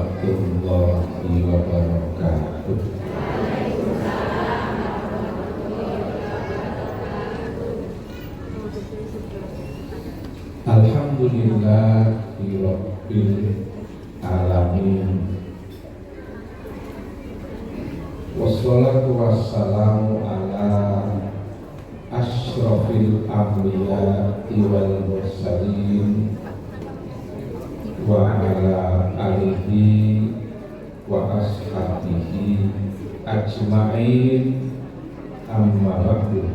warahmatullahi wabarakatuh. Alhamdulillahirabbil alamin. Wassalatu wassalamu ala asyrafil anbiya'i wal mursalin wa ala alihi wa ashabihi ajma'in, amma ba'du.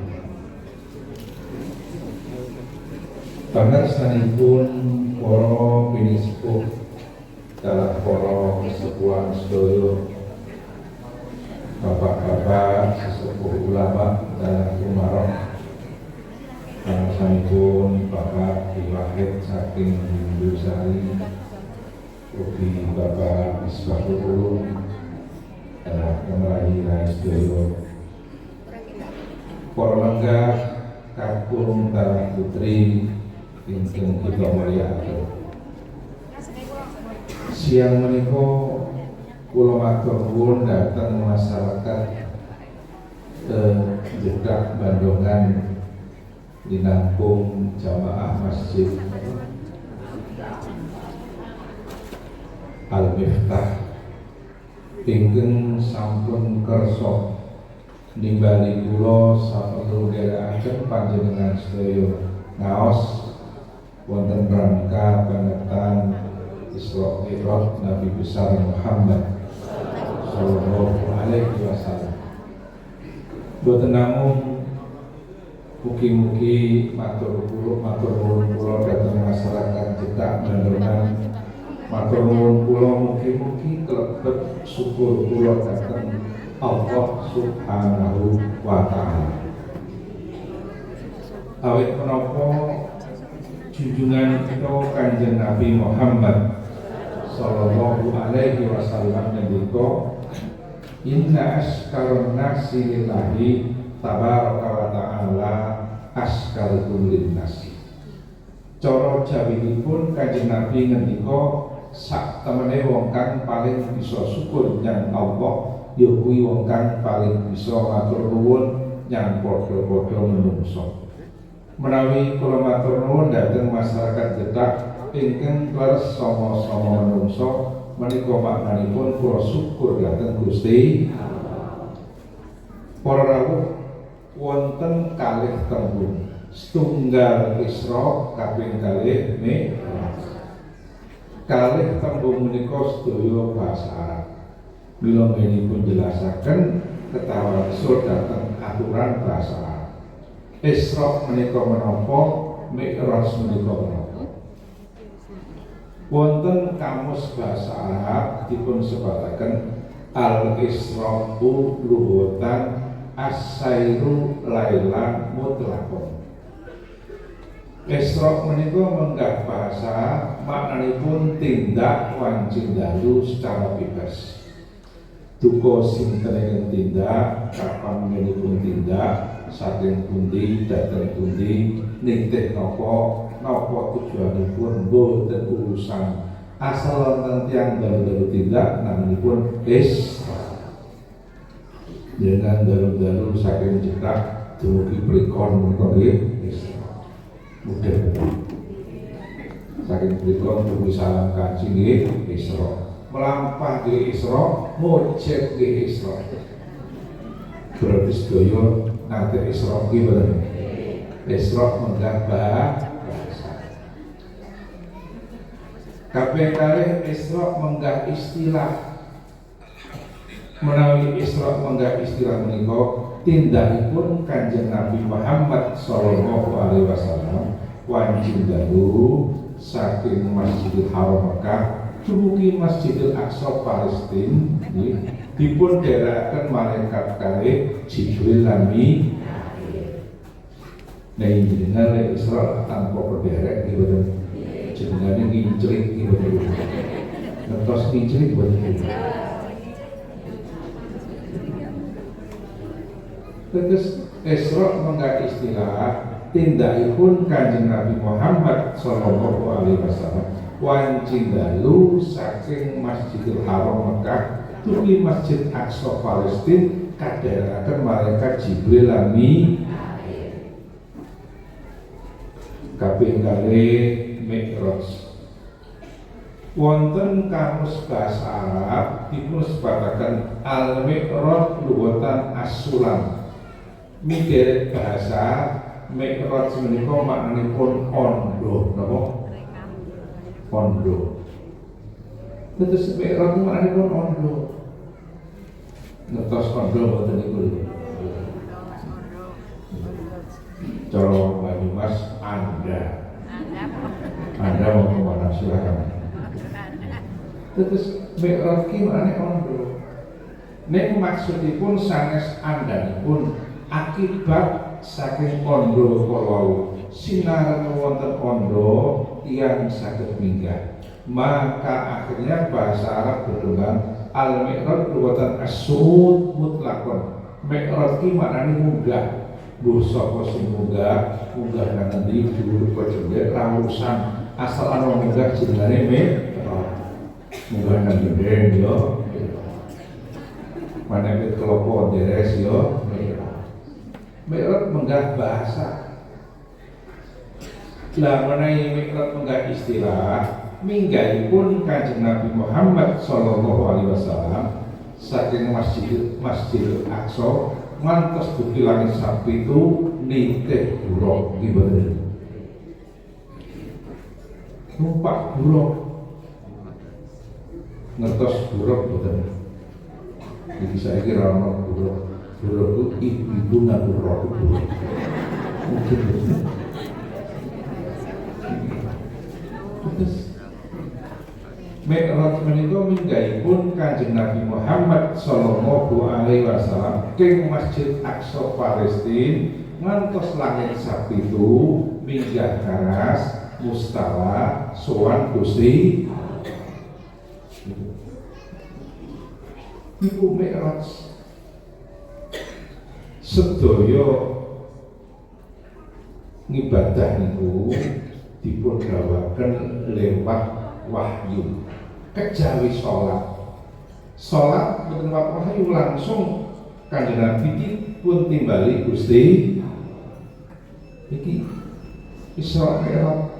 Pangarsanipun para pinisepuh dalam para kesepuhan sedaya, bapak-bapak sesepuh ulama dan umarok, pangarsanipun Bapak Wahid saking Dusari, ugi Bapak Misbahul Ulum dan kemerahi sedaya, para lenggah kakung darah putri ingkang kita mulyakaken. Siang menika kula matur nuwun dhateng masyarakat Jeddah Bandungan dinampung jamaah Masjid Al-Miftah ingkang sampun kersa nimbali kula saperlu nderekaken panjenengan sedaya ngaos wonten rangka pengetan Isra Mi'raj Nabi besar Muhammad sallallahu alaihi wasallam. Boten namung mugi-mugi matur nuwun kula dhateng masyarakat Jeddah Bandungan, matur nuwun kula mugi-mugi klebet syukur kula dhateng Allah Subhanahu wa taala. Awit menapa junjungan kita Kanjeng Nabi Muhammad sallallahu alaihi wasallam ngendika, inna askarun nasi lillahi tabaraka wa ta'ala askarukum linnasi. Cara jawinipun Kanjeng Nabi ngendika, sak temene wong kang paling bisa syukur nyang Allah ya kuwi wong kang paling bisa matur nuwun nyang padha-padha menungso. Menawi kula matur nuwun dhateng masyarakat Jeddah ingkang leres sama-sama menungso, menika maknanipun kula syukur dhateng Gusti Allah. Para rawuh, wonten kalih tembung, setunggal Isra kaping kalih Mi'raj. Kalih tembung menika sedaya basa Arab. Mila menipun jelasaken ketawassul dhateng aturan basa Arab. Isra menika menapa, Mi'raj menika menapa. Wonten kamus basa Arab dipun sebataken al-Isra'u lughatan as-sairu lailan mutlaqon. Isra menika menggah bahasa maknanipun tindak wanci dalu secara bebas. Duka sinten ingkang tindak, kapan menipun tindak, saking pundi dhateng pundi, nitih napa tujuanipun boten urusan. Asal wonten tiyang dalu-dalu tindak namanipun Isra. Dengan dalu-dalu saking Jeddah dumugi prikon menika nggih Isra. Mudah. Saking prikon dumugi Salam Kaji nggih Isra. Melampah nggih Isra, mujib nggih Isra. Berarti sedaya nate Isra nggih boten. Isra menggah bahasa. Kaping kalih Isra menggah istilah. Menawi Isra menggah istilah menika tindakipun Kanjeng Nabi Muhammad sallallahu alaihi wasallam wanjing dalu saking Masjidil Haram Mekah dumugi Masjidil Aqsa Palestina dipun dherekaken malaikat kalih Jibril lan Mikail. Nah jenengan lek Isra tanpa pederek iki boten. Jenengane nginclik iki boten. Ngertos nginclik boten. Terus Isra menggah istilah tindakipun Kanjeng Nabi Muhammad sallallahu alaihi wasallam wanci dalu saking Masjidil Haram Mekah dugi Masjid Aqsa Palestina kadharaken malaikat Jibril lan Mikail. Kaping kalih Mi'raj. Wonten kamus basa Arab dipun sebataken al-Mi'raj luwatan as-sulam. Miderek bahasa Mi'raj menika maknanipun ondo, napa? Ondo. Terus Mi'raj maknanipun ondo. Ngertos ondo mboten niku lho. Cara Banyumas Anda mau kemana silakan. Terus Mi'raj ki maknane ondo. Nek maksudipun sanes andhanipun akibat saking ondo kalau sinar wonten ondo yang saged minggah. Maka akhirnya bahasa Arab berkembang al-Mi'raj luwatan as-suud mutlakon. Mi'raj ki maknane munggah. Mbuh sapa sing munggah nang endi dhuwur apa cendhek ra urusan asal ana munggah jenenge Mi'raj. Munggah nang gendeng yo. Manepit kelopo deres yo. Mi'raj menggah bahasa. Lah menawi Mi'raj menggah istilah, minggahipun Kanjeng Nabi Muhammad sallallahu alaihi wasallam saking Masjidil Aqsa ngantos dugi langit Sabtu nitih buruk nggih mboten. Numpak buruk. Ngertos buruk mboten. Iki saiki ra ono buruk. Buruk ibu ngatur roh buruk. Mungkin terus Mi'raj menika minggahipun Kanjeng Nabi Muhammad sallallahu alaihi wasallam ing Masjid Aqsa Palestina ngantos langit Sabtu minggah karas mustawa sowan Gusti niku Mi'raj. Sedaya ngibadah niku dipun gawaken lewat wahyu. Kejawi sholat boten wahyu langsung Kanjeng Nabi pun timbali Gusti iki Isra Mi'raj.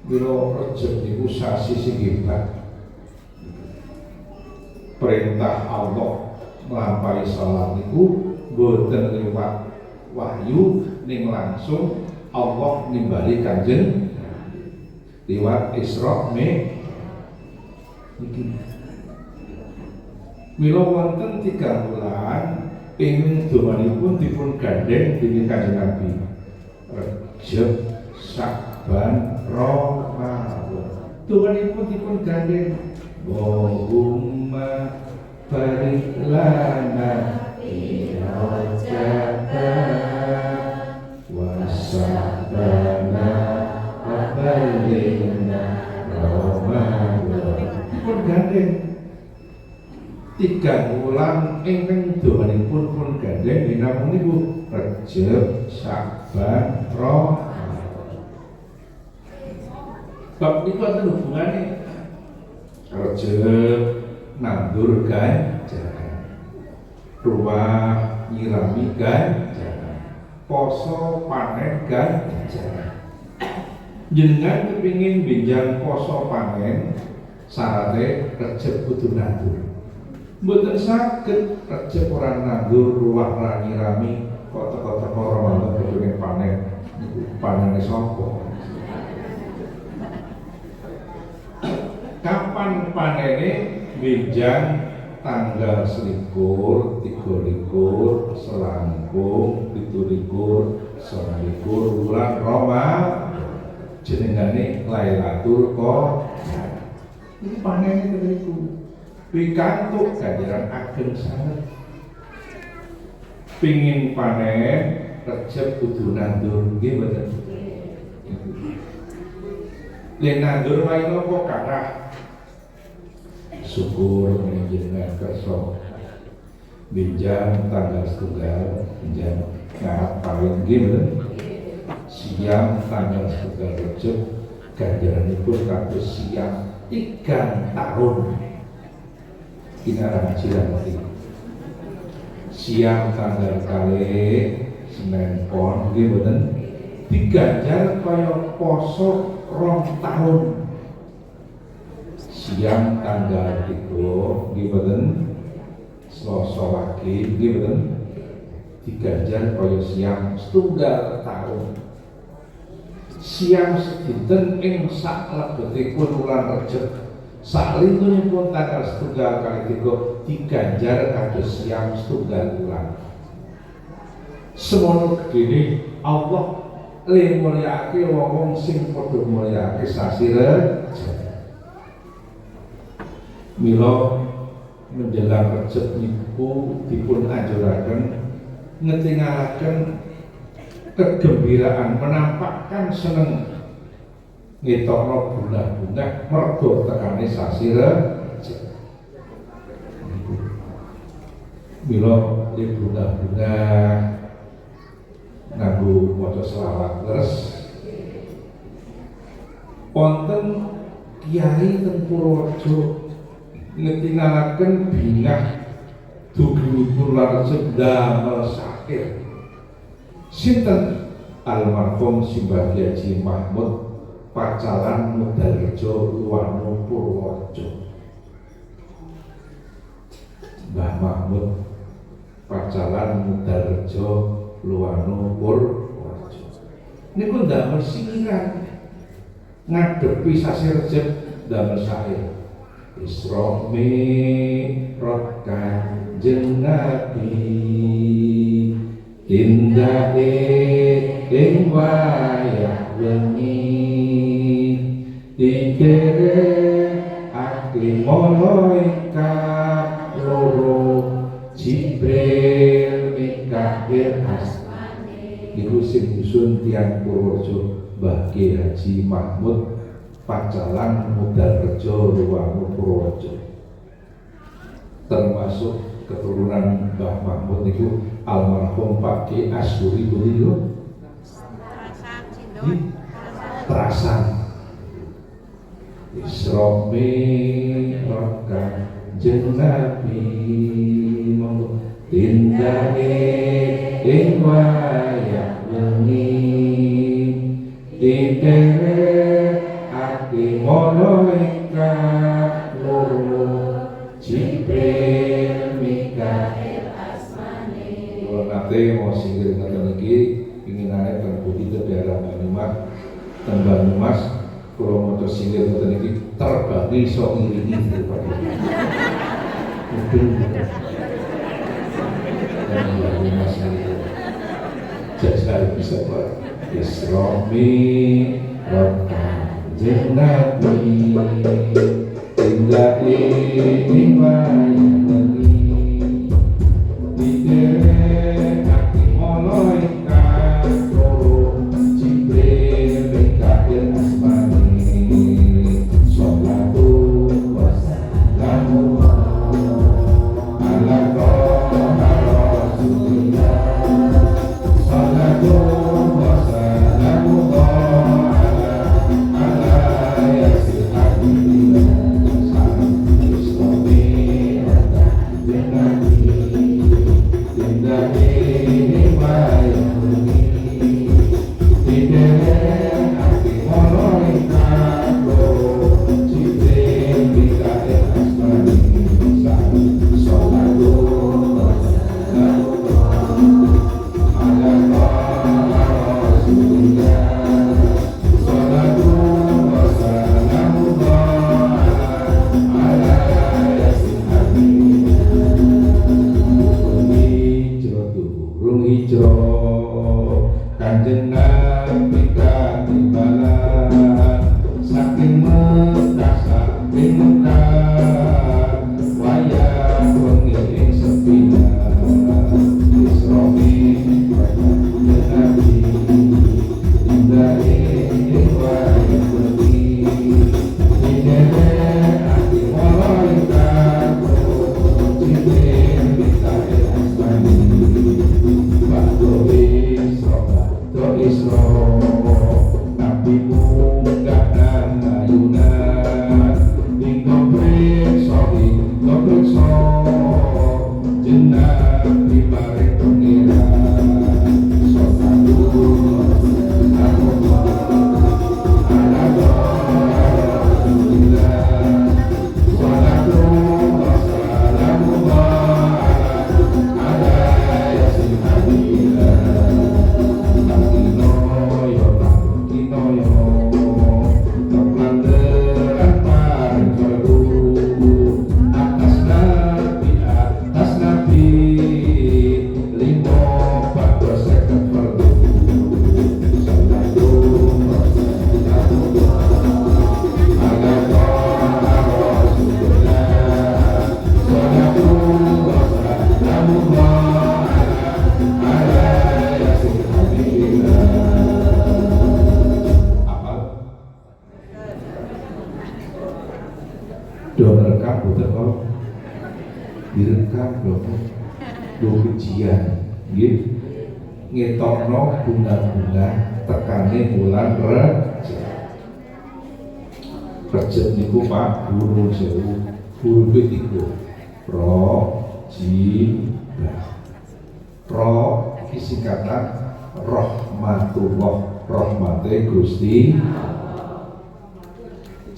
Bila Rejab niku sasi sing hebat. Perintah Allah melampaui sholat niku boten lewat wahyu ning langsung Allah nimbali Kanjeng lewat Isra Mi'raj. Mila wonten 3 bulan ing dawanipun dipun gandeng dening Kanjeng Nabi. Rejab, Sa'ban, Ramadan. Dawanipun dipun gandeng. Allahumma barik lana fi Rajab wa Sa'bana wa balighna Ramadan. Dipun gandeng 3 bulan ingkang dawanipun pun gandeng dinamung niku Rejab, Sa'ban, Ramadan. Bab niku wonten hubungane Rejab nandur ganjaran, rumah nyirami ganjaran, poso panen ganjaran. Jenengan kepingin benjang poso panen syaratnya Rejab kudu nandur. Mboten saged Rejab ora nandur ruwah ra nyirami kok teko-teko Ramadan kepingin panen. Panene sapa? Kapan panene benjang tanggal 21, 23, selangkung, 17, 19 bulan Ramadan. Jenengane Lailatul Qadar. Iki panene niku pikantuk ganjaran ageng sanget. Pingin panen Rejab kudu nandur nggih mboten. Yen nandur wae napa kathah syukur menjenengan kersa benjang tanggal 1 benjang ngarep paling nggih mboten. Siang tanggal 1 Rejab ganjaranipun kados siam 3 tahun kinarang cilanti siam tanggal kalih Senin Pon nggih mboten diganjar kaya poso 2 tahun siam tanggal 3 nggih mboten Selasa Wage nggih mboten diganjar kaya siam 1 tahun siam sedinten ing saklebetipun wulan Rejeb saklintunipun tanggal 1 kali 3 diganjar kados siam 1 wulan semono gedene Allah le mulyake wong sing padha mulyake sasi Rejeb mila menjelang Rejeb niku dipun anjuraken ngetingalaken kegembiraan menampakkan seneng ngetokno bunga-bunga mergo tekane sasi Rejeb mila di bunga-bunga nganggo maca selawat leres wonten kiai teng Purworejo ngetingalaken bingah duginipun Rejeb damel sakit sinten almarhum Simbah Haji Mahmud Pacalan Mudarjo Luwano Purworejo Mbah Mahmud Pacalan Mudarjo Luwano Purworejo niku ndamel singiran ngadepi sasi Rejeb damel syair Isra Mi'raj Kanjeng Nabi indahe ing wayah wengi dikerekake malaikat loro Jibril Mikail Asmane niku sing nyusun tiyang Purworejo Mbah Haji Mahmud Pacalan Mudarjo Luwano Purworejo termasuk keturunan Mbah Mahmud niku almarhum Pak Ki Asyuri beliau Terasan Isra Mi'raj Kanjeng Nabi tindahe ing wayah wengi dikerekake malaikat loro Jibril Mikail Asmane kula nate mau singgih ngoten iki pinginane teng Budi daerah Banyumas teng Banyumas kula maca singgih ngoten iki terbagi sok ngiringi daripada mungkin dan Banyumas itu jajal bisa Pak Isra Mi'raj Kanjeng Nabi tindahe ing wayah wengi dikerekake malaikat loro Jibril Mikail Asmane sholatu wassalamu ala Rasulillah sholatu wassalamu ala yasin habibina Isra Mi'raj Kanjeng Nabi tindahe ing wayah boten kok direkam lho ujian nggih ngetokno bunga-bunga tekane bulan Rejab niku Pak Guru sewu huruf iku ro singkatan rahmatullah rahmate Gusti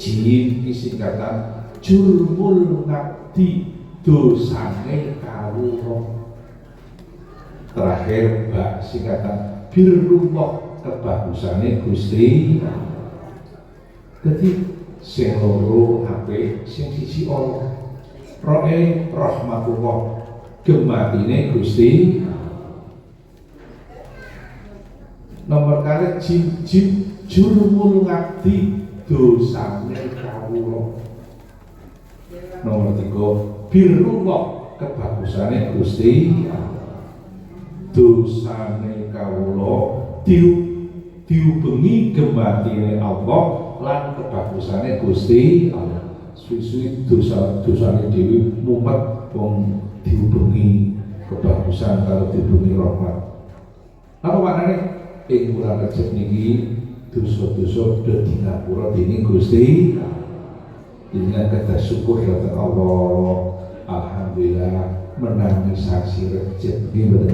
jim singkatan jurmul ngabdi dosane kawula terakhir bak singkatan birrullah kebagusane Gusti dadi sing loro HP sing siji Allah roe rahmatullah gematine Gusti nomor kali jim jurmul ngabdi dosane kawula nomor 3 birrullah kebagusane Gusti dosane kawula diubengi gematine Allah lan kebagusane Gusti Allah suwi-suwi dosane dhewe mumet wong diubengi kebagusan kalau diubengi rahmat apa maknane ing bulan Rejab niki dosa-dosa dadi ngapura dening Gusti dengan kata syukur kepada Allah alhamdulillah menangi sasi Rejab gimana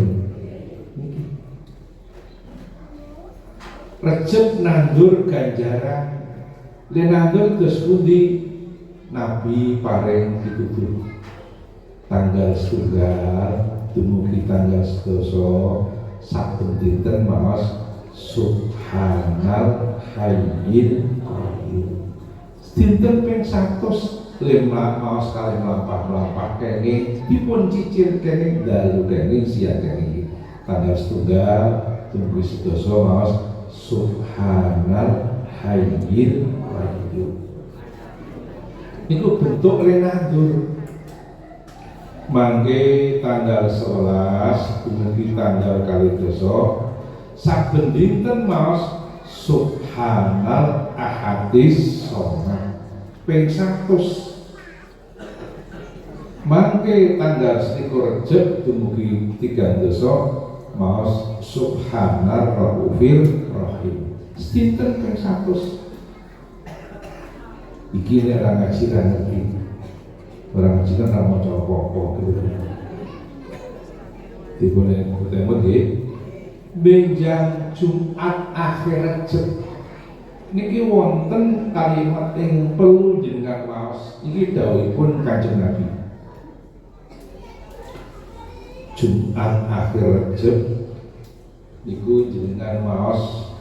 Rejab nandur ganjaran lenandur terus pundi Nabi paring ditutur tanggal setunggal dumugi tanggal sedoso saben dinten maos subhanal hayyil qayyum dinten ping 100 maos kali mlampah-mlampah kenging dipun cicil kenging dalu kenging siang kenging tanggal setunggal dumugi sedoso maos subhanal hayyil qayyum itu bentuk renandur mangke tanggal 11 dumugi tanggal kali doso saben dinten maos subhanal ahadis shoma ping 100 mangke tanggal 21 Rejab dumugi 3 doso maos subhanal raufir rahim dinten ping 100 iki nek ora ngaji ra ngerti ora ngaji kan ora maca apa-apa gitu dipun ketemu nggih benjang Jumat akhir Rejab niki wonten kalimat ing perlu jenengan maos iki dawuhipun Kanjeng Nabi Jumat akhir Rejab niku jenengan maos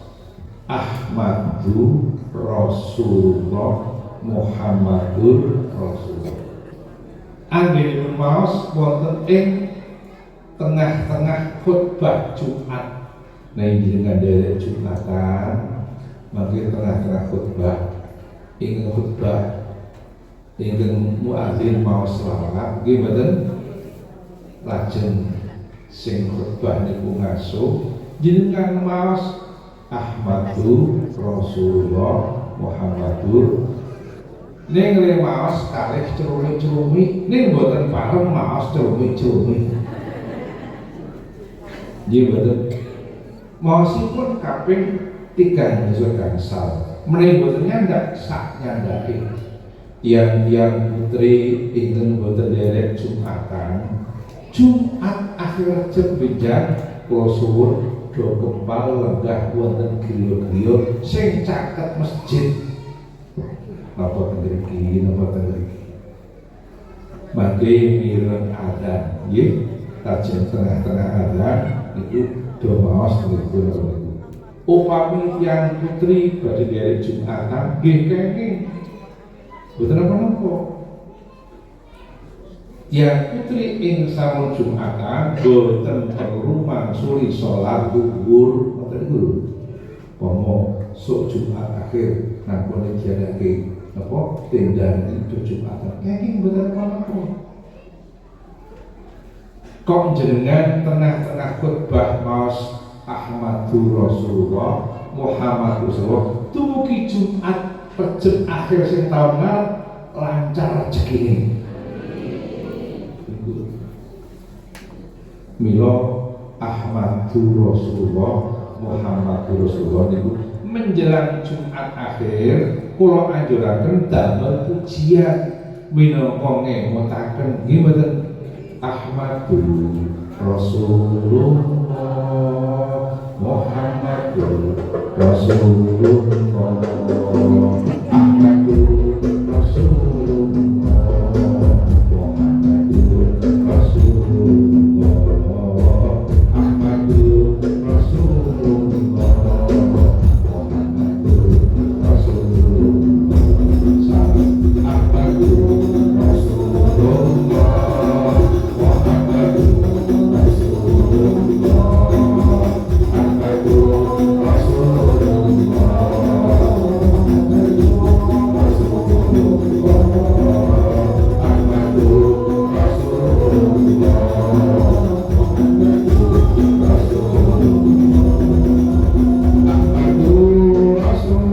Ahmadu Rasulullah Muhammadur Rasulullah anggenipun maos wonten ing tengah-tengah khutbah Jumat nek jenengan derek Jumatan mangke tengah-tengah khutbah ing khutbah ingkang muadzin maos selawat nggih mboten lajeng sing khutbah niku ngaso jenengan maos Ahmadu Rasulullah Muhammadur ning maos kalih cerumi-cerumi ning mboten pareng maos cerumi-cerumi nggih mboten maosipun kaping 3 dasa gangsal menawi mboten nyandak sak nyandake tiang-tiang putri ingkang mboten derek Jumatan Jumat akhir Rejab benjang kula suwun do kempal lenggah wonten griya-griya sing caket masjid napa tengriki mangke mireng adzan nggih lajeng tengah-tengah adzan niku do maos niku upami tiyang putri badhe derek Jumatan nggih kenging boten napa-napa tiyang putri ing sampun Jumatan boten perlu mangsuli salat zuhur ngoten niku pomo sok Jumat akhir nampun diadake napa tendang itu Jumatan kenging boten napa-napa kok jenengan tengah-tengah khutbah maos Ahmadu Rasulullah Muhammad Rasulullah dumugi Jumat Rejab akhir sing taun lancar rezekine Mila Ahmadur Rasulullah Muhammadur Rasulullah niku menjelang Jumat akhir kula anjuraken damel pujian minangka ngemotaken nggih mboten Ahmadur Rasulullah Muhammadur Rasulullah Ahmadur Rasulullah Muhammadur Rasulullah Ahmadur Rasulullah Muhammadur Rasulullah Ahmadur Rasulullah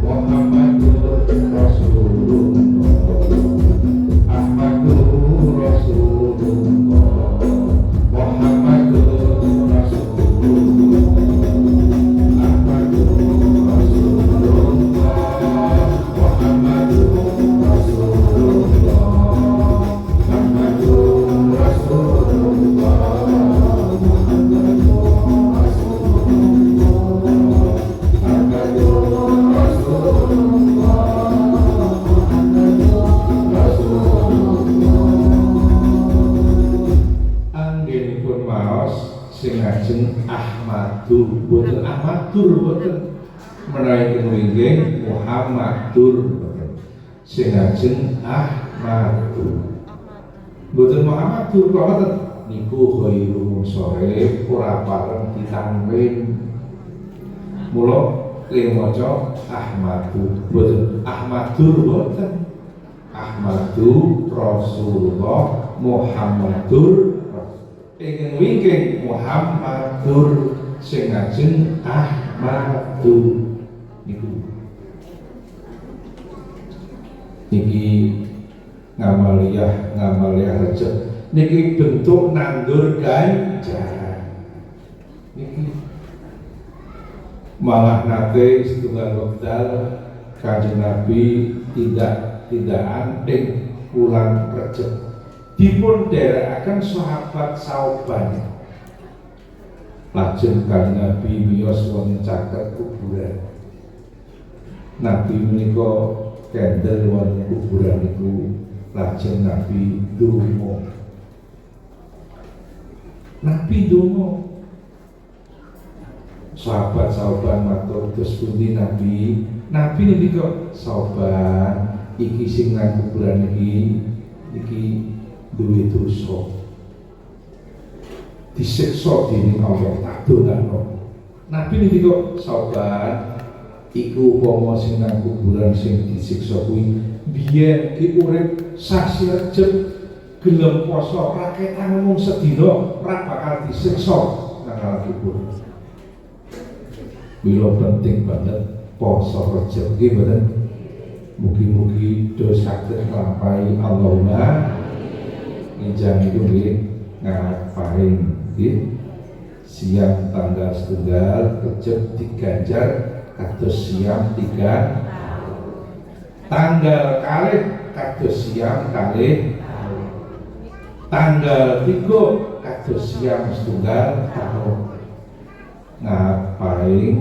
Muhammadur Rasulullah Ahmadur sing ajeng Ahmadur mboten Muhammadur kok niku khairu sore ora pareng ditangwin mula ing maca Ahmadur mboten Ahmadur mboten Ahmadur Rasulullah Muhammadur ingkang wingking Muhammadur sing ajeng Ahmadur niku niki ngamaliyah rejek niki bentuk nandur ganjaran niki malah nate setunggal wekdal Kanjeng Nabi tindakan ing wulan Rejab dipun dherekaken sahabat sauban lajeng Kanjeng Nabi miyos wonten caket kuburan Nabi menika kendel wonten kuburan niku lajeng Nabi ndonga. Sahabat-sahabat matur terus pundi Nabi niku sahabat iki sing nang kuburan iki duwe dosa. Disiksa dening Allah tak donano. Nabi niku sahabat iku upama sing nang kuburan sing disiksa kuwi biyen ki urip sasi Rejab gelem poso raketan mung sedina ora bakal disiksa nang kubur. Mila penting banget poso Rejab nggih mboten. Mugi-mugi do saged nglampahi Allahumma njang iku nggih ngapain nggih siang tanggal setunggal Rejab diganjar kados siam 3 tanggal kalih kados siam kalih tanggal 3 kados siam setunggal tahun ngapain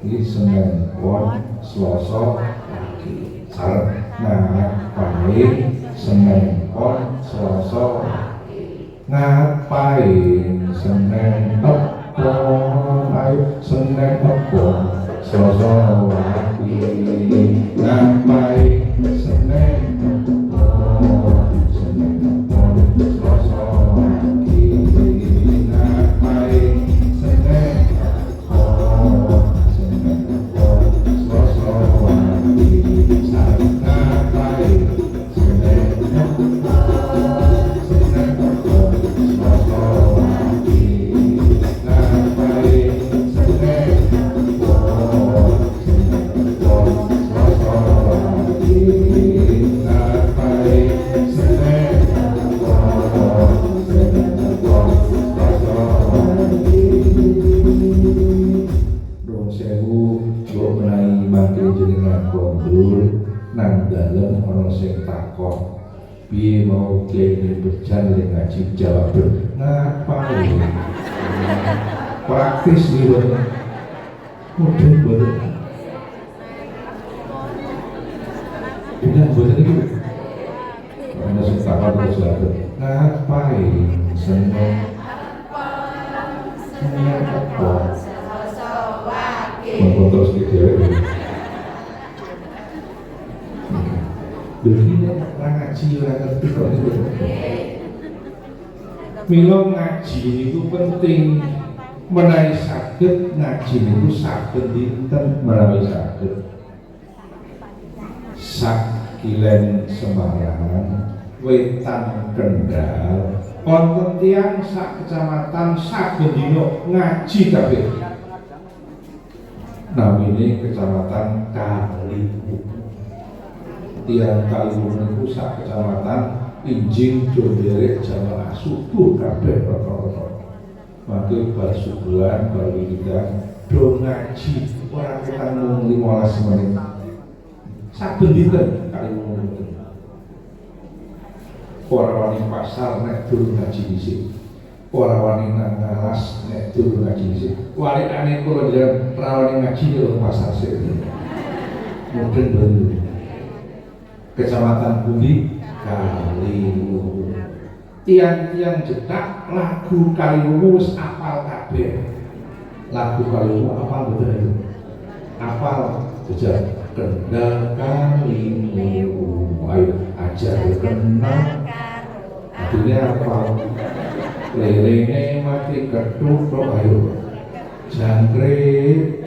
ini Senin Pon Selasa pagi sareng ngapain Senin Pon Selasa ngapain Senin Pon ayo Senin Pon Selasa pagi ngapain Senin Pon Senin Pon Selasa pagi ngapain Senin Pon Senin Pon Selasa pagi ngapain Senin Pon sing takon piye mau kene berjalan ngaji jawab ngapain praktis gitu mungkin betul tidak betul itu karena sing takon terus ngapain seneng apa terus gitu ya begini orang ngaji orang ngerti kok itu milo ngaji itu penting menawi saged ngaji itu saged dinten menawi saged sakilen Semarang Wetan Kendal wonten tiyang sak kecamatan saged dina ngaji kabeh namine kecamatan Kaliwungu tiang Kaliwungu itu sak kecamatan injing derek jamaah subuh kabeh rata-rata mangke bar subuhan bar wiridan do ngaji ora ketemu 15 menit saben dinten Kaliwungu ora wani pasar nek durung ngaji dhisik ora wani nang ngalas nek durung ngaji dhisik walikane kula jan rawani ngaji yo pasar sik mungkin bener Kecamatan Budi Kaliwungu tiang-tiang jedak lagu Kaliwungu wis apal kabeh lagu Kaliwungu apal betul itu apal jejak Kendal Kaliwungu ayo ajar kenal akhirnya apal lelenge mati ketutup ayo jangkrik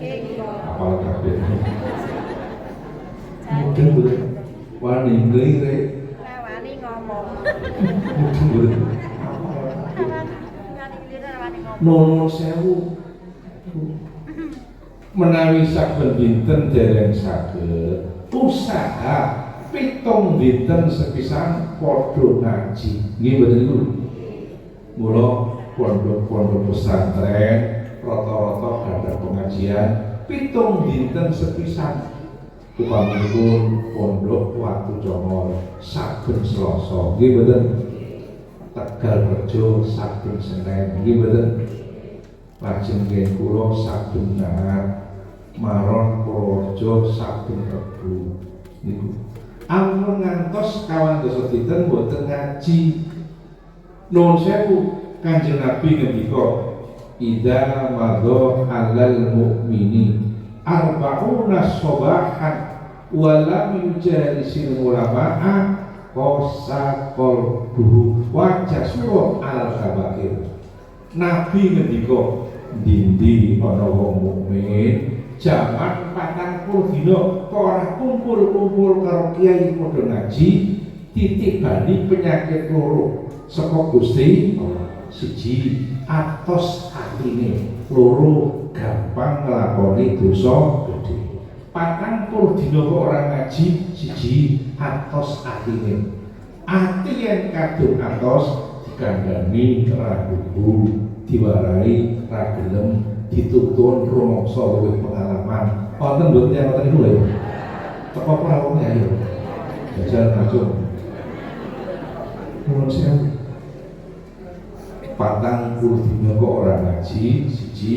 apal kabeh mungkin betul wani nglire wani ngomong nono sewu menawi saben dinten dereng saged usaha pitung dinten sepisan padha ngaji nggih mboten niku mula pondok-pondok pesantren rata-rata gadah pengajian pitung dinten sepisan upaminipun pondok Watu Congol saben Selasa nggih mboten Tegal Rejo saben Senin nggih mboten lajeng nggih kula saben Ahad Maron Purworejo saben Rebo niku ampun ngantos kawan dosa dinten mboten ngaji nuwun sewu Kanjeng Nabi ngendika idza madha alal mukmini arba'una sobahan walam yujalisil ulama'a qosakol buhu wajah surah al-kabair Nabi ngendika dindi ana wong mukmin jaman 40 dina ora kumpul-kumpul karo kiai padha ngaji titibani penyakit loro saka Gusti siji atos atine loro gampang nglakoni dosa gedhe 40 dina kok ora ngaji siji atos atine ati yen kadung atos dikandani ragu diwarai ra gelem dituntun rumangsa luwih pengalaman wonten mboten yang ngoten niku lho teko prawone ayo jajan langsung nuwun sewu 40 dina kok ora ngaji siji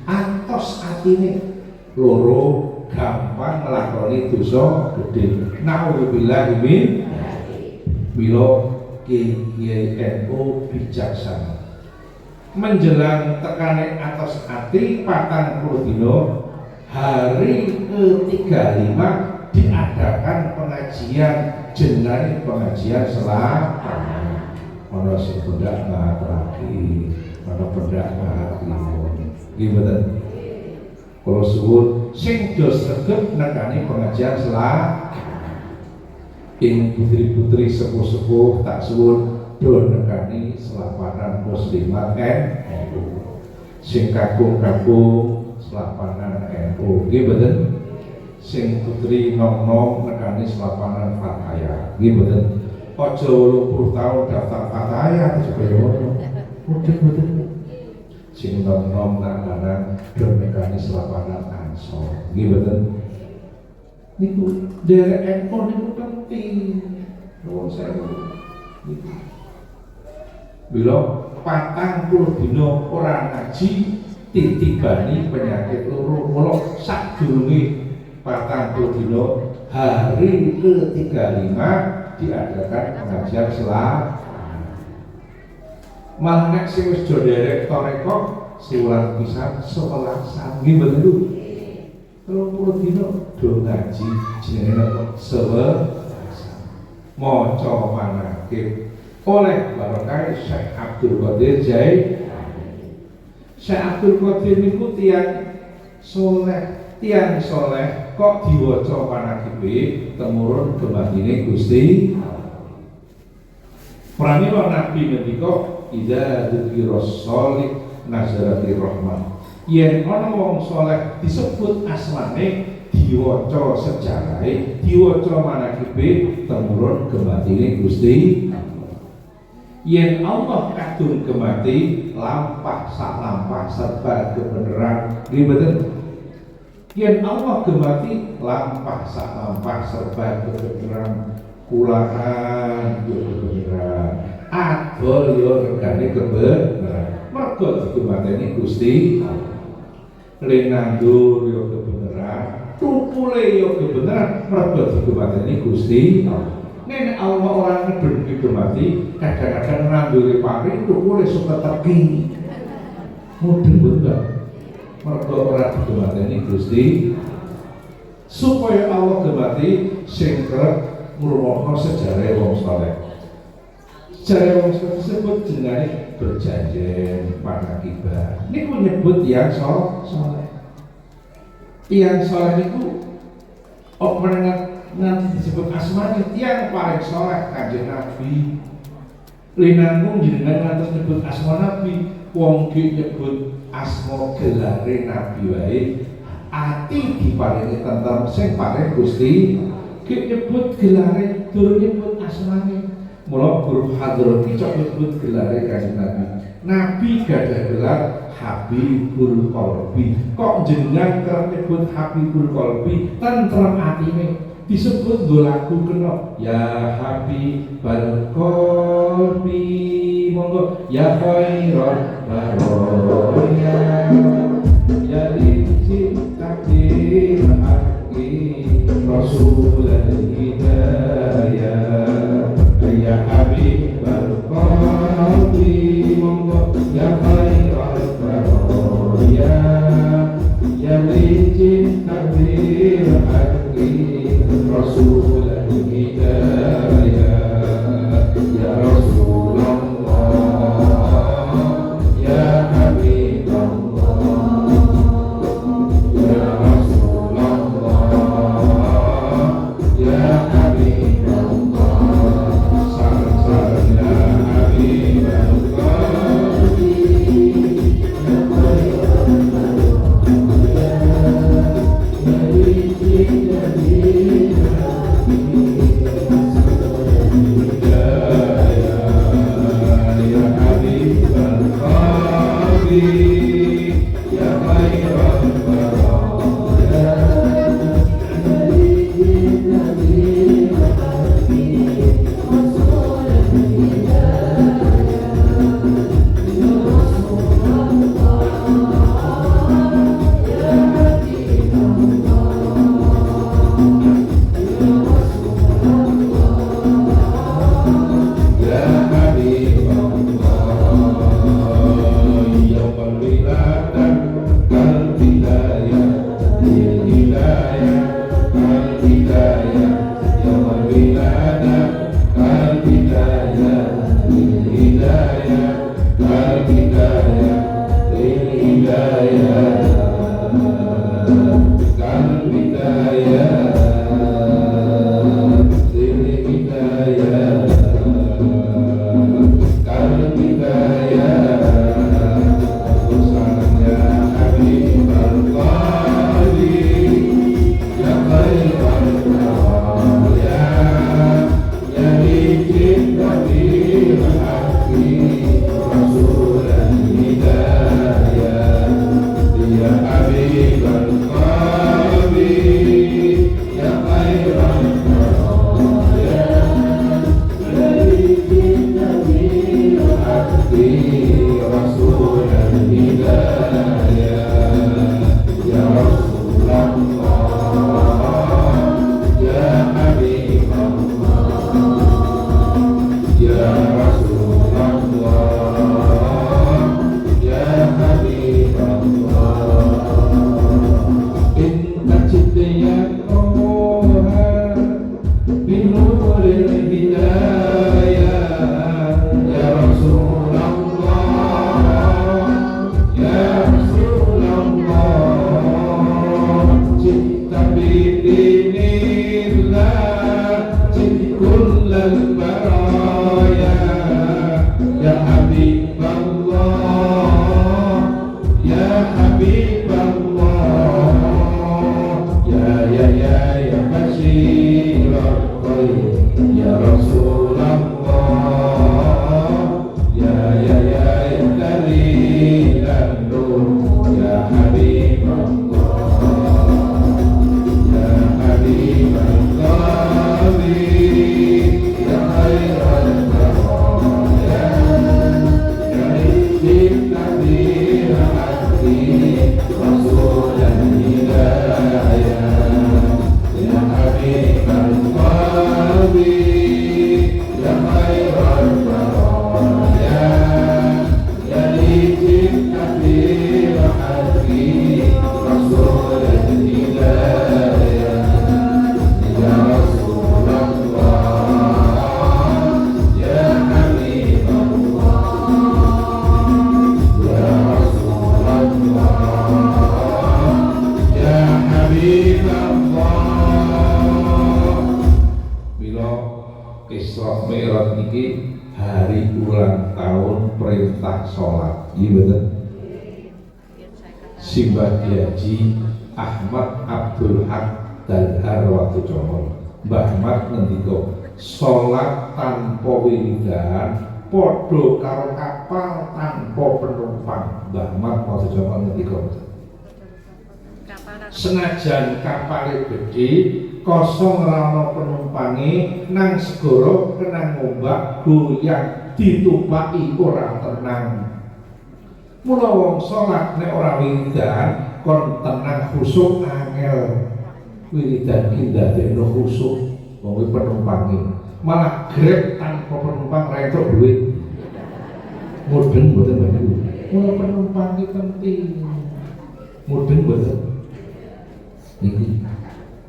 atos atine loro gampang nglakoni dosa gedhe naudzubillahi min mila Kiai NU bijaksana menjelang tekane atas ati 40 dina hari ke-35 diadakan pengajian jenenge pengajian selatan ana sing pendak ngaturake ana pendak ngaturake nggih mboten kula suwun sing do sregep nekani pengajian selatan ing putri-putri sepuh-sepuh tak suwun do nekani selapanan muslimat NU sing kakung-kakung selapanan NU nggih mboten sing putri nom-nom nekani selapanan Fataya nggih mboten aja 80 tahun daftar Fataya supaya ngono mboten sing nom-nom nang do nekani selapanan Ansor nggih mboten niku derek NU niku penting sewu. Bila 40 dina ora ngaji titibani penyakit loro. Mula sadurunge 40 dina hari ke-35 diadakan pengajian selama. Malah nek sing wis do derek toreko sewulan pisan 11 nggih mboten lho. 30 dina do ngaji jenenge napa? Maca manakib oleh barokah Syekh Abdul Qadir Jailani. Syekh Abdul Qadir niku tiyang soleh kok diwaca manakibe temurun gematine Gusti. Pramila Nabi ngendika idza dzikra sholih nazaratir rahmah. Yen ana wong soleh disebut asmane diwaca sejarahe, diwaca manakibe temurun gematine Gusti. Yen Allah kadung gemati lampah sak lampah serba kebenaran nggih mboten. Yen Allah gemati lampah sak lampah serba kebenaran kulaan yo kebenaran adol yo regane kebenaran mergo digemateni Gusti. Lenandur yo kebenaran tukule yo kebenaran mergo digemateni Gusti. Nek Allah orang ngedun digemati kadang-kadang nanduri pari tukule suka teki mudeng bener mergo ora digemateni Gusti. Supaya Allah gemati sing kerep ngrungokno sejarah wong saleh. Sejarah wong saleh disebut jenenge berjanjen manakibah. Niku nyebut yang saleh. Yang saleh niku nanti disebut asmane tiang paling saleh Kanjeng Nabi. Linangkung jenengan ngantos nyebut asma Nabi, wong ki nyebut asma gelare Nabi wae. Ati diparingi tentrem sing paring Gusti. Ki nyebut gelare durung nyebut asmane. Mula guru hadrat iki nyebut gelare Kanjeng Nabi. Nabi gadah gelar Habibul Qalbi. Kok jenengan kerep nyebut Habibul Qalbi tentrem atine? Disebut dolaku kena ya Habibul Qalbi monggo ya khairal baraya ya rizki takdir haqi rasulul hidayah ya Habibul Qalbi monggo ya khairal baraya ya rizki takdir haqi Rasul Hidayah ya Rasulullah ya Habibullah ya Rasulullah ya Habibullah salam Ya Rasulullah, ya Habibullah, inna jidya Tuhan binuril hidayah. Ya Rasulullah, ya Rasulullah, cinta bidinillah, cinta kullal baraya. Ya Habibullah, ya Habibullah, ya Bashirul Khair. Ya Rasulullah, ya Dalilan Nur. Ya Habibullah, ya Habibullah, ya Khairul Baraya. Ya Hidayah hati Rasulan Hidayah. Ya Habibullah, ya Khairul Baraya. Ya Hidayah hati Rasulan Hidayah. Ya Rasulullah, ya Habibullah, ya Rasulullah, ya Habibullah. Bila Isra Mi'raj iki hari ulang tahun perintah sholat, iya betul. Simbah Haji Ahmad Abdul Haq Dalhar waktu Comol, Mbah Ahmad ngendika sholat tanpa wiridan podo karo kapal tanpa penumpang. Mbah Ahmad waktu Comol ngendika senajan kapale gede kosong rano penumpangi nang segoro kena ngombak goyang ditumpaki ora tenang. Mula wong sholat nek ora wiridan kon tenang khusuk angel. Wiridan ki ndadekno khusuk wong penumpangi. Malah grab tanpa penumpang ra entuk duit. Mudeng mboten Bapak. Mula penumpang ki penting. Mudeng mboten. Niki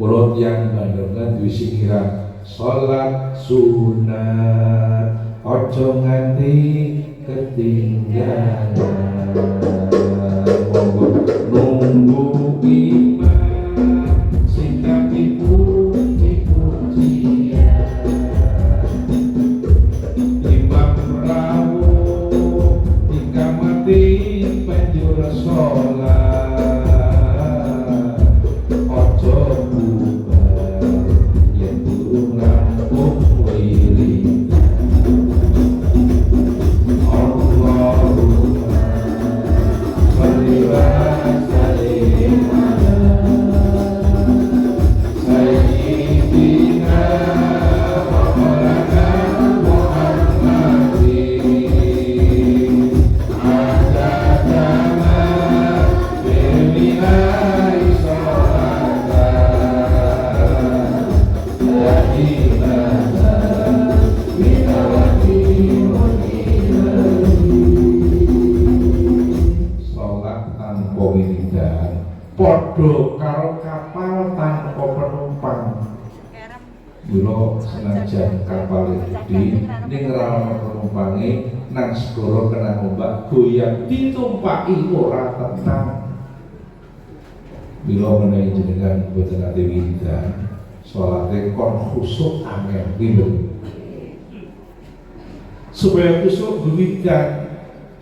kula tiyang bandhangan duwe sikiran salat sunat ojo nganti ketinggalan. Monggo nunggu imam sing tapi puji-pujian. Imam rawuh dikamati banjur salat. Ojo bubar yen durung rampung wiridan. Allahumma sholli wa sallim ala sayyidina wa maulana Muhammadin adada ma bi'ilai sholatan la ilaha sholat tanpa wiridan podo karo kapal tanpa penumpang. Mula senajan kapal gede ning ra ono penumpange nang segara kena ombak goyang ditumpaki ora tenang. Mila menawi jenengan boten ate wiridan salate kon khusuk angel nggih. Supaya khusuk wiridan,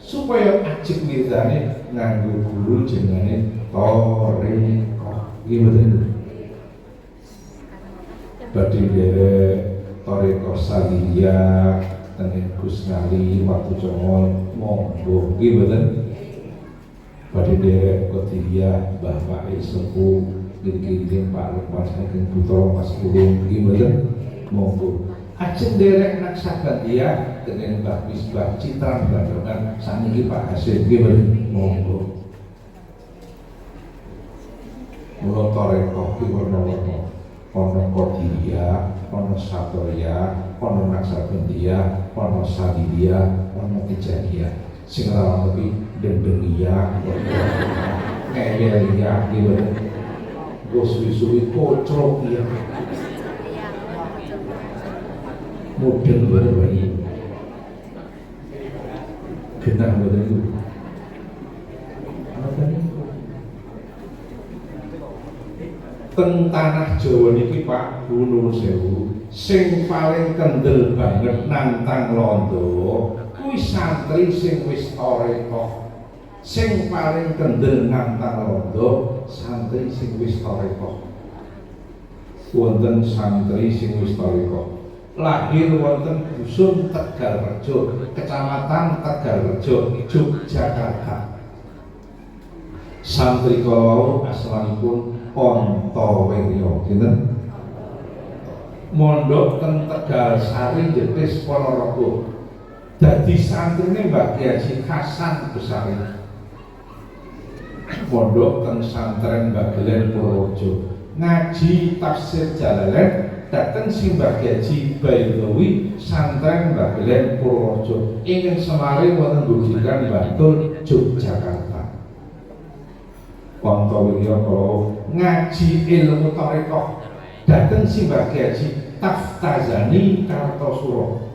supaya ajeg wiridane nganggo guru jenenge Thariqah. Nggih mboten. Badhe derek Thariqah Saliyah tengen Gus Ngali waktu Congol monggo nggih mboten. Badhe derek Qadiriyah Mbah Pak Sepuh nggih Pak Lukman saking putra Mas Ulung nggih mboten monggo. Ajeng derek Naksabandiyah dengan Mbah Misbah Citran Bandungan saniki Pak Hasim nggih mboten monggo. Mula Thariqah ki werna-werna ana Qadiriyah, ana Satoriyah, ana Naksabandiyah. Jahiliyah, ana Sadiliyah, ana Tijaniyah. Sing ora ngerti Dendengiyah, Ngeyeliyah gitu. Go suwi-suwi kocrok ya. Mudeng bae. Genah mboten niku. Apa niku? Teng tanah Jawa niki Pak Gunung Sewu sing paling kendel banget nantang londo kuwi santri sing wis toreko. Sing paling kendel nantang londo santri sing wis toreko. Wonten santri sing wis toreko. Lahir wonten dusun Tegalrejo, kecamatan Tegalrejo, Yogyakarta. Santri kala asmanipun Antawirya, sinten? Mondok teng Tegalsari Jetis Ponorogo. Dadi santrine Mbah Kyai Haji Hasan Besari. Mondok teng santren Mbah Gelen Purworejo. Ngaji tafsir Jalalain dateng Mbah Kyai Haji Bayowi santren Mbah Gelen Purworejo. Ingin semari wonten Gugikan Bantul Yogyakarta. Antawirya kala ngaji ilmu tarekah dateng Mbah Kyai Haji Taftazani Kartosuro.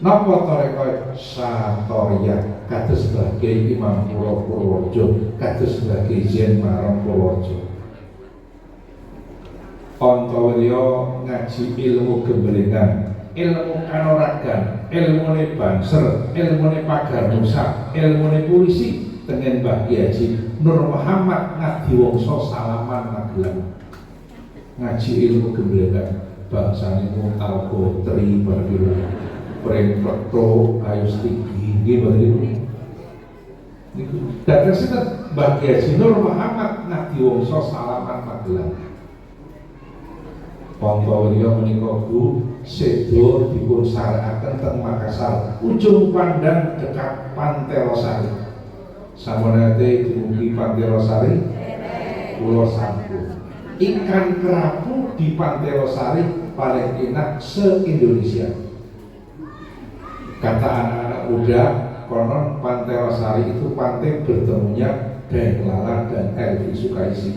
Napa tarekah Satoriyah kados sebagai Imam Purworejo, kados sebagai Jen Marang Purworejo. Antawirya ngaji ilmu gembelengan, ilmu kanoragan, ilmune banser, ilmune pagar nusa, ilmune polisi dengan Mbah Kyai Haji Nur Muhammad Ngadiwangsa Salaman Magelang. Ngaji ilmu gembelengan bangsane Alko Tri Barbiru Prem Pekto Ayustigi nggih mboten niku. Dateng sinten Mbah Kyai Haji Nur Muhammad Ngadiwangsa Salaman Magelang. Antawirya menika Bu sedo dipun sarekaken teng Makassar, ujung pandang dekat Pantai Losari. Samonate dumugi Pantai Losari, Pulau Sampur. Ikan kerapu di Pantai Losari paling enak se-Indonesia. Kata anak-anak muda, konon Pantai Losari itu pantai bertemunya Daeng Lala dan Elvi Sukaisi.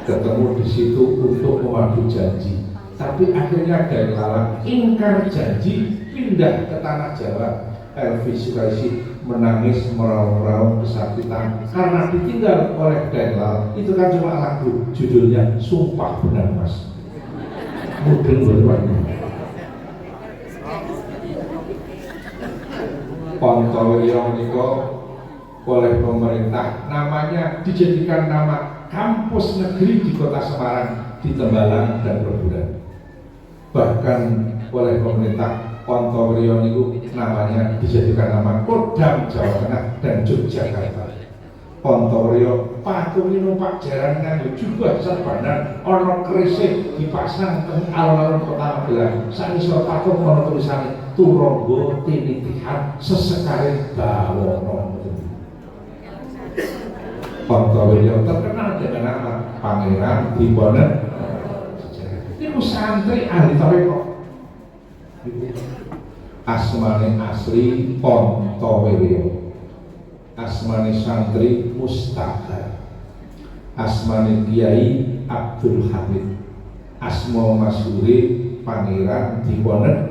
Ketemu di situ untuk memadu janji, tapi akhirnya Daeng Lala ingkar janji, pindah ke tanah Jawa. Elvi Sukaisi menangis meraung-raung kesakitan karena ditinggal oleh Daeng Lala. Itu kan cuma lagu, judulnya Sumpah Benar Mas. Mudeng berwarna. Antawirya menika oleh pemerintah namanya dijadikan nama kampus negeri di Kota Semarang, di Tembalang dan Peburan. Bahkan oleh pemerintah Antawirya niku namanya dijadikan nama Kodam Jawa Tengah dan Yogyakarta. Antawirya patung numpak jaran nganggo jubah serbanan ana kerisik dipasang teng alun-alun Kota Magelang. Sanesuk patung ana tulisane Turangga Tinitihan Sesekare Bawana. Antawirya terkenal dengan nama Pangeran Diponegoro. Ini santri ahli tarekah. Asmane asli Antawirya, asmane santri Mustahar, asmane Kiai Abdul Hamid, asma masyhure Pangeran Diponegoro.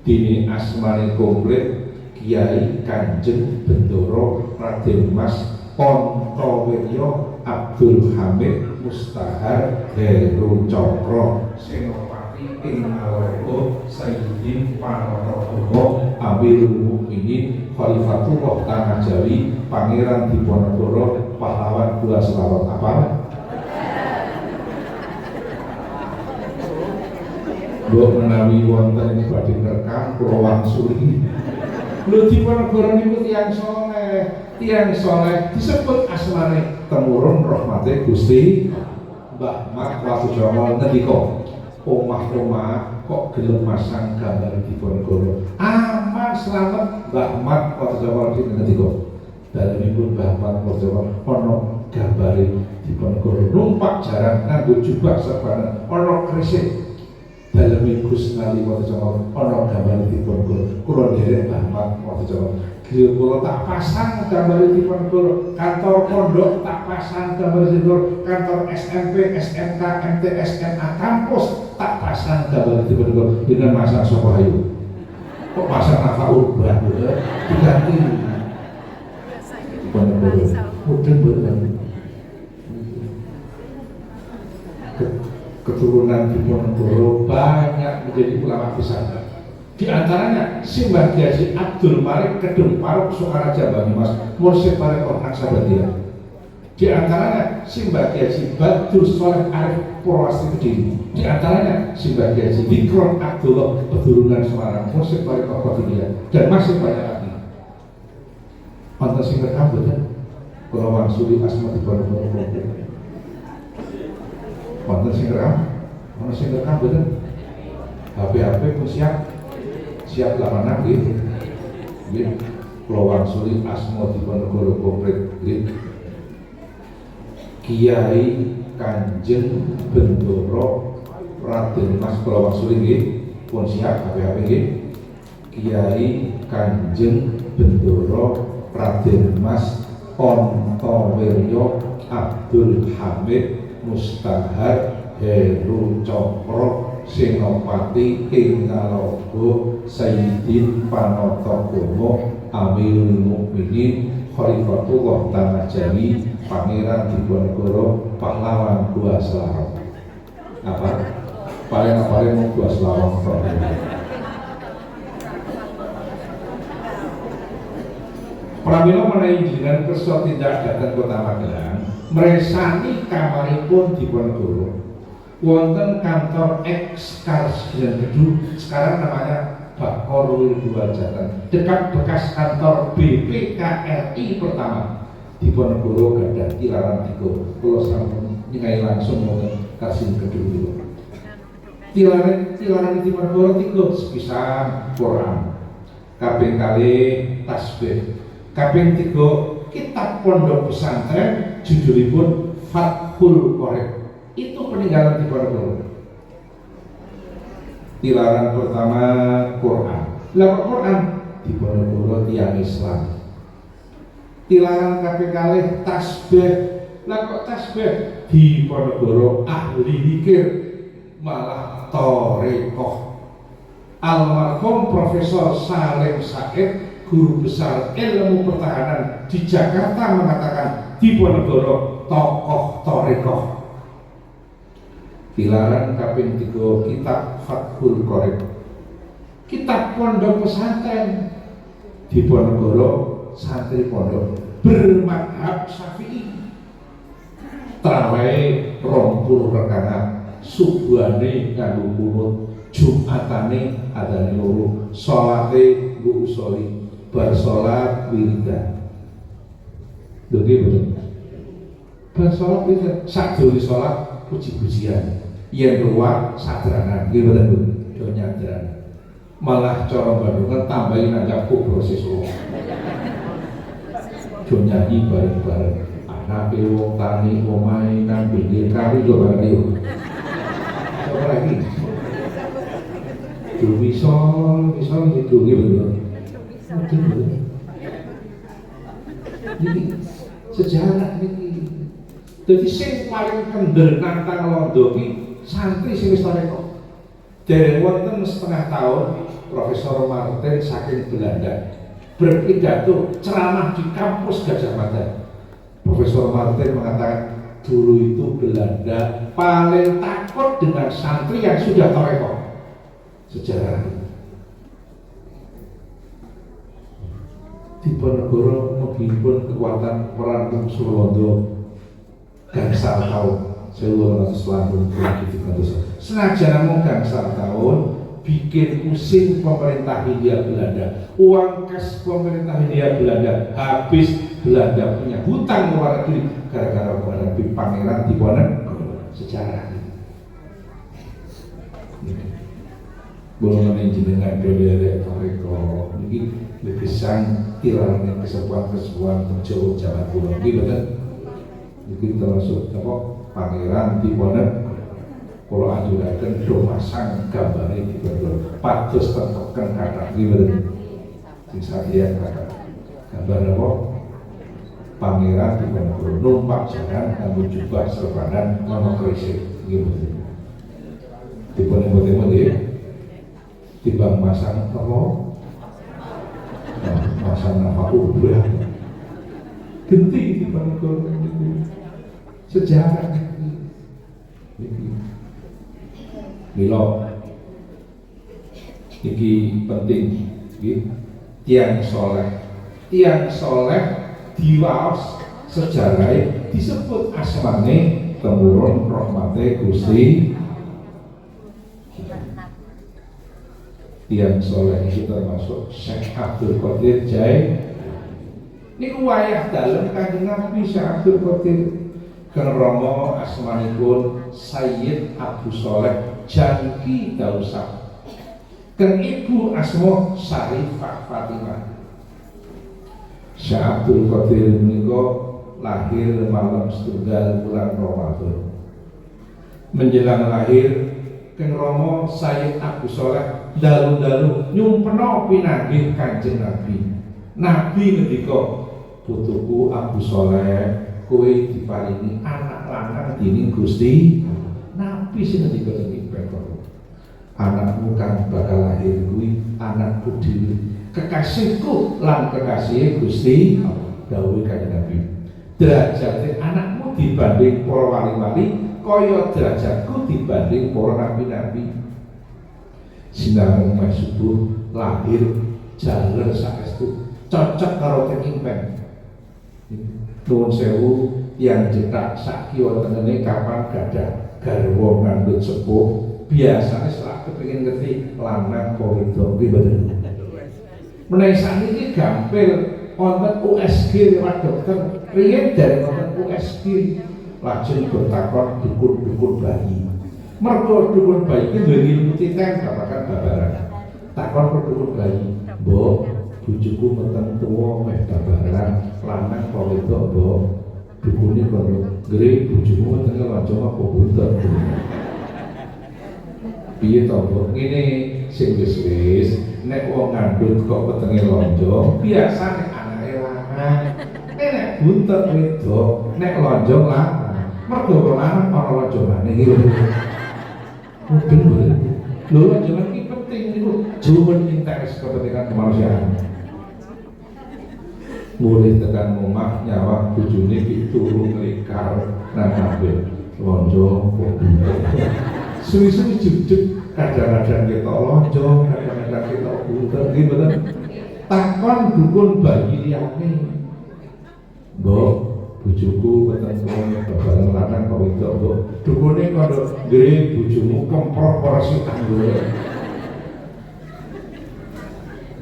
Dene asmane komplit Kiai Kanjeng Bendoro Raden Mas Antawirya Abdul Hamid Mustahar Heru Cokro Senopati ing Naloko Sayyidin Panonotoho Amirul Mukminin Khalifatullah Tanah Jawi Pangeran Diponegoro Pahlawan Gula Selawat apa? Mbok menawi wonten badhe rekam kula wangsuli. Lho Diponegoro niku tiyang soleh disebut asmane temurun rahmate Gusti Mbah Mat Wasudamal ngendika omah-omah kok gelem masang gambar Diponegoro aman selamat. Mbah Mat Wasudamal ngendika dalemipun Mbah Mat Wasudamal ana gambare Diponegoro numpak jaran nganggo jubah serbanan ana krisik. dalem Gusnali waktu zaman ono gambaripun kula nderek Bapak waktu zaman griya kula tak pasang gambaripun kantor pondok tak pasang gambaripun kantor SMP, SMK, MT, SMA kampus tak pasang gambaripun dengan masang sapa ayu kok pasang Nafa Urban diganti Diponegoro mudeng mboten keturunan Diponegoro banyak menjadi ulama besar. Di antaranya Simbah Kiai Abdul Malik Kedung Paruk Sukaraja Banyumas Mursyid Parekoh Naksabandia. Di antaranya Simbah Kiai Badrul Sholeh Arif Purwasti Kediri. Di antaranya Simbah Kiai Bikron Abdullah Keturunan Semarang Mursyid Parekoh Kofidia dan masih banyak lagi. Wonten sing rekam boten? Kula wangsuli asma Diponegoro. Wonten sing rekam? Ono sing rekam boten? HP pun siap lamanan nggih. Nggih. Kula wangsuli asma Diponegoro komplit nggih. Kiai Kanjeng Bendoro Raden Mas kula wangsuli nggih. Pun siap HP nggih. Kiai Kanjeng Bendoro Raden Mas Ontowiryo Abdul Hamid Mustahar Heru Cokro Senopati Ingalogo Sayyidin Panotogomo Amirul Mukminin Khalifatullah Tanah Jawi Pangeran Diponegoro Pahlawan Gua Selarong. Apa? Paling mau Gua Selarong. Pramila menawi jenengan kersa tindak dhateng Kota Magelang mresani kamaripun Diponegoro wonten kantor Ekskarsian Gedung sekarang namanya Bakorul Dua Jatan dekat bekas kantor BPKRI pertama Diponegoro gadah tilaran 3 kula sampun ningali langsung wonten Karsin Gedung niku tilaran Diponegoro 3 sepisan Quran kaping kalih tasbih kaping 3 kitab pondok pesantren judulipun Fathul Qorib. Itu peninggalan Diponegoro. Tilaran pertama Quran. Lah Quran Diponegoro tiyang Islam. Tilaran kaping kalih tasbih. Lah kok tasbih Diponegoro ahli zikir malah tarekoh. Almarhum Profesor Salim Said guru besar ilmu pertahanan di Jakarta mengatakan Diponegoro tokoh tarekoh. Tilaran kaping 3 kitab Fathul Qorib. Kitab pondok pesantren Diponegoro santri pondok bermadhab Syafi'i. Traweh 20 rakaat, subuhane nganggo kunut, Jumatane adane loro, salate nggo usoli. Bar sholat wiridan. Lho nggih mboten. Bar sholat wiridan, sadurunge sholat puji-pujian. Yen luar sadrangan, nggih mboten Bu. Do nyadran. Malah cara Bandungan tambahin nanggap proses wong. Do nyanyi bareng-bareng. Anake wong tani omahe nang pinggir kali do bareng yo. Coba lagi. Do misol gitu nggih bener. Ini sejarah ini. Jadi sing paling kendel nantang londo ki santri sing wis tarekoh. Dereng wonten setengah tahun Profesor Martin saking Belanda berpidato ceramah di kampus Gajah Mada. Profesor Martin mengatakan dulu itu Belanda paling takut dengan santri yang sudah tarekoh. Sejarah Diponegoro menghimpun kekuatan perang Sulondo gangsal tahun 1880. Senajan namung gangsal tahun bikin pusing pemerintah Hindia Belanda. Uang kas pemerintah Hindia Belanda habis. Belanda punya hutang luar negeri gara-gara menghadapi Pangeran Diponegoro. Sejarah belum jenengan dolere toreko ini lebih sang tilarane kesepuan-kesepuan Jawa Jawa Kulon iki bener iki termasuk apa Pangeran Diponegoro Kalau anjuraken do masang gambare dipendol pados tentoken kathah nggih sisa dia kata gambar apa pangeran dipendol numpak jalan nganggo jubah serbanan ana krisik nggih dipun nggih timbang masang apa masang apa ubah genti dipendol sejarah Milo iki penting tiang soleh diwaos sejarah disebut asmane temurun rahmate Gusti. Tiang soleh itu termasuk Syekh Abdul Qadir Jai niku wayah dalem Kanjeng Nabi Syekh Abdul Qadir Romo asmanipun Sayyid Abu Soleh Janki Dausak dan ibu asma Syarifah Fatimah. Syekh Abdul Qadir menika lahir malam setunggal bulan Ramadan. Menjelang lahir Kang Rama Sayyid Abu Soleh dalu-dalu nyumpena pinanggih Kanjeng Nabi. Nabi ngendika, "Putuku Abu Soleh, kowe diparingi anak lanang dening Gusti." Nabi sing ngendika iki anakmu kang bakal lahir kuwi anakku dhewe, kekasihku lan kekasih Gusti dawuh Kanjeng Nabi. Derajate anakmu dibanding para wali-wali kaya derajatku dibanding para nabi-nabi. Sinareng mas subuh lahir jaler saestu cocok karo kengimpen. Nuwun sewu yang cetak sak kiwa tengene kapan gadah garwa ngandhut sepuh biasanya setelah kepengin ngerti lanang apa wedok nggih mboten. Menawi sakniki gampil wonten USG lewat dokter, riyen dari wonten USG lajeng bertakon dukun bayi. Mergo dukun bayi iki duwe ilmu titen babagan babaran. Takon ke dukun bayi, "Mbok, bojoku meteng tuwa meh babaran, lanang apa wedok, Mbok?" Dukune kono, "Gre, bojomu meteng lonjong apa buntut?" Piye to, Mbok? Ngene sing wis-wis nek wong ngandhut kok wetenge lonjong, biasane anake lanang. Nek buntut wedok, nek lonjong lanang. Mergo lanang ana lonjongane iki lho. Bener. Lho lonjongan iki penting niku, jumen interes kepentingan kemanusiaan. Mulai tekan omah nyawa bojone iki turu nglekar nang kabeh. Lonjong kok buntut. Suwi-suwi jujuk kadang-kadang kita lonjong, kadang-kadang kita buntut, gitu. Takon dukun bayi liyane, "Mbok, bojoku weten tuwa babaran lanang kok wedok, Mbok." Dukune kono, "Nggih, bojomu kemprok ora sitan lho."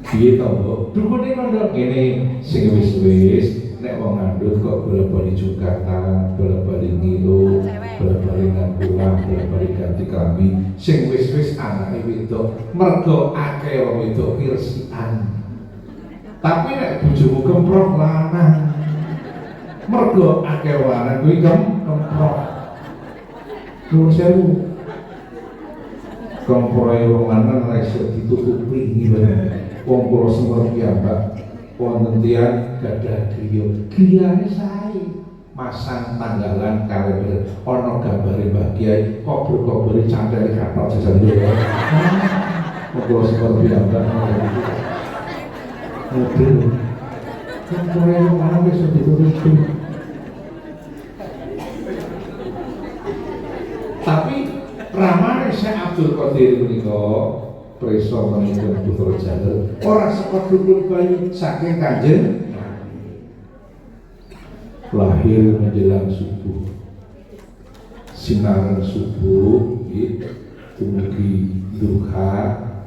Piye to, Mbok? Dukune kono kene sing wis-wis nek wong ngandhut kok bola-bali Jakarta, bola-bali ngilu, bola-bali nang pulang, bola-bali ganti klambi, sing wis-wis anake wedok, mergo akeh wong wedok pirsian. Tapi nek bojomu kemprok lanang, mergo akeh lanang kuwi kemprok. Nuwun sewu. Kemproke wong lanang ora iso ditutupi ngene. Wong kula semar piyambak wonten tiyang gadah griya. Griyane sae masang tanggalan kalender ana gambare Mbah Kyai, kober-kobere cantele kathok jajan dhewe. Wong kula semar piyambak mobil. Kemproke wong lanang iso ditutupi. Tapi ramane Syekh Abdul Qadir menika preso menika putra jaler ora saka dukun bayi saking Kanjeng lahir menjelang subuh. Sinar subuh dumugi duha,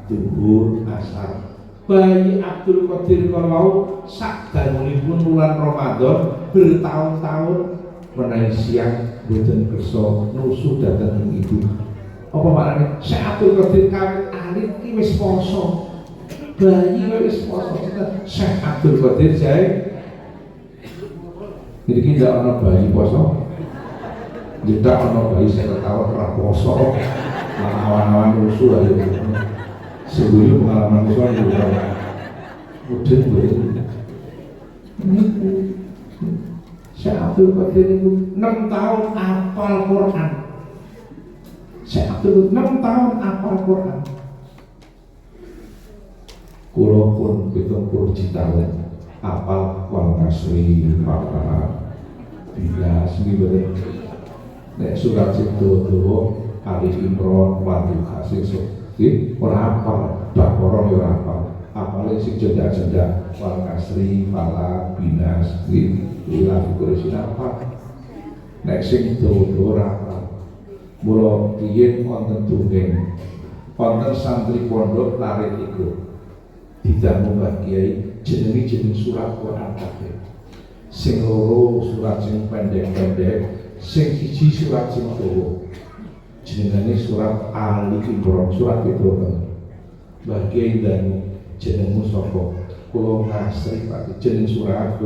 zuhur, asar. Bayi Abdul Qadir kalau sak dangunipun bulan Ramadan bertahun-tahun menawi siang boten kersa nusu dhateng ibu. Apa maknane? Syekh Abdul Qadir kawit alit iki wis poso. Bayi wis poso. Syekh Abdul Qadir Jai. Iki ndak ana bayi poso. jedak ono bayi 50 tahun ora poso. Lah awan-awan rusuh ayo. Sebelum pengalaman rusuh juga. Mudeng betul. Syekh Abdul Qadir itu 6 tahun hafal Quran. Syekh Abdul 6 tahun hafal Quran. Kulo pun 70 tahun hafal wal kasri Fatihah. Bila sembilan nek surat itu Alif Imran Fatihah sing ora hafal, Baqarah yo ora hafal. Apalagi si jeda-jeda wal kasri falak binas ila Quraisy apa nek sing ora apa mula riyen wonten tunggen wonten santri pondok larit iku didamu Mbah Kiai jeneng surat Quran kabeh sing loro surat sing pendek-pendek sing siji surat sing dawa jenengane surat Alif Imran surat itu kan Mbah Kiai damu jenengmu sapa kula ngasri Pak jeneng surat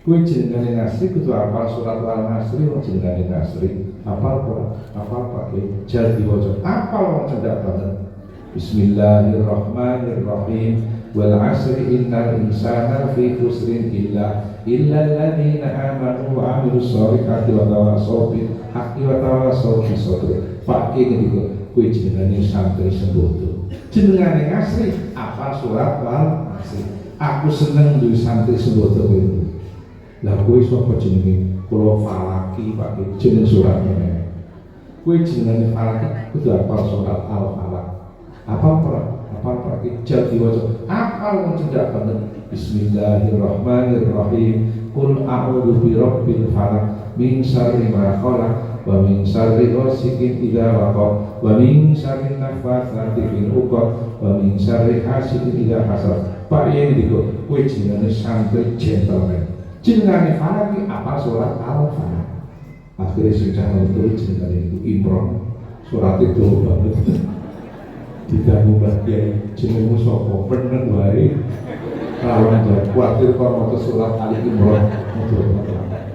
kowe jenengane ngasri kudu hafal surat al-ngasri wong jenengane ngasri hafal Pak jar diwaca hafal wong cendhak banget Bismillahirrahmanirrahim wal 'asri innal insana fi khusrin illa alladziina aamanu wa 'amilus shalihati wa tawassaw bil haqqi wa tawassaw bis sabr Pak ngendika kowe jenengane santri sembodo jenengane ngasri apa surat wal ngasri aku seneng duwe santri sembodo kowe lah kowe sapa jenenge kula Falaki Pak jeneng suratnya kowe jenengane Falaki kudu hafal surat al falak apa Pak jar diwaca apa wong cendhak banget Bismillahirrahmanirrahim qul a'udzu birabbil falaq min syarri ma khalaq wa min syarri ghasiqin idza waqab wa min syarri nafatsati fil 'uqad wa min syarri hasidin idza hasad. Pak yen diko kowe jenenge santri gentleman jenengane Falaki apa surat al-falaq akhirnya sing cara turun jenengane itu Imron surat itu banget didamu Mbah Kiai jenengmu sapa bener wae lawan kuatir kon maca surat Alif Imran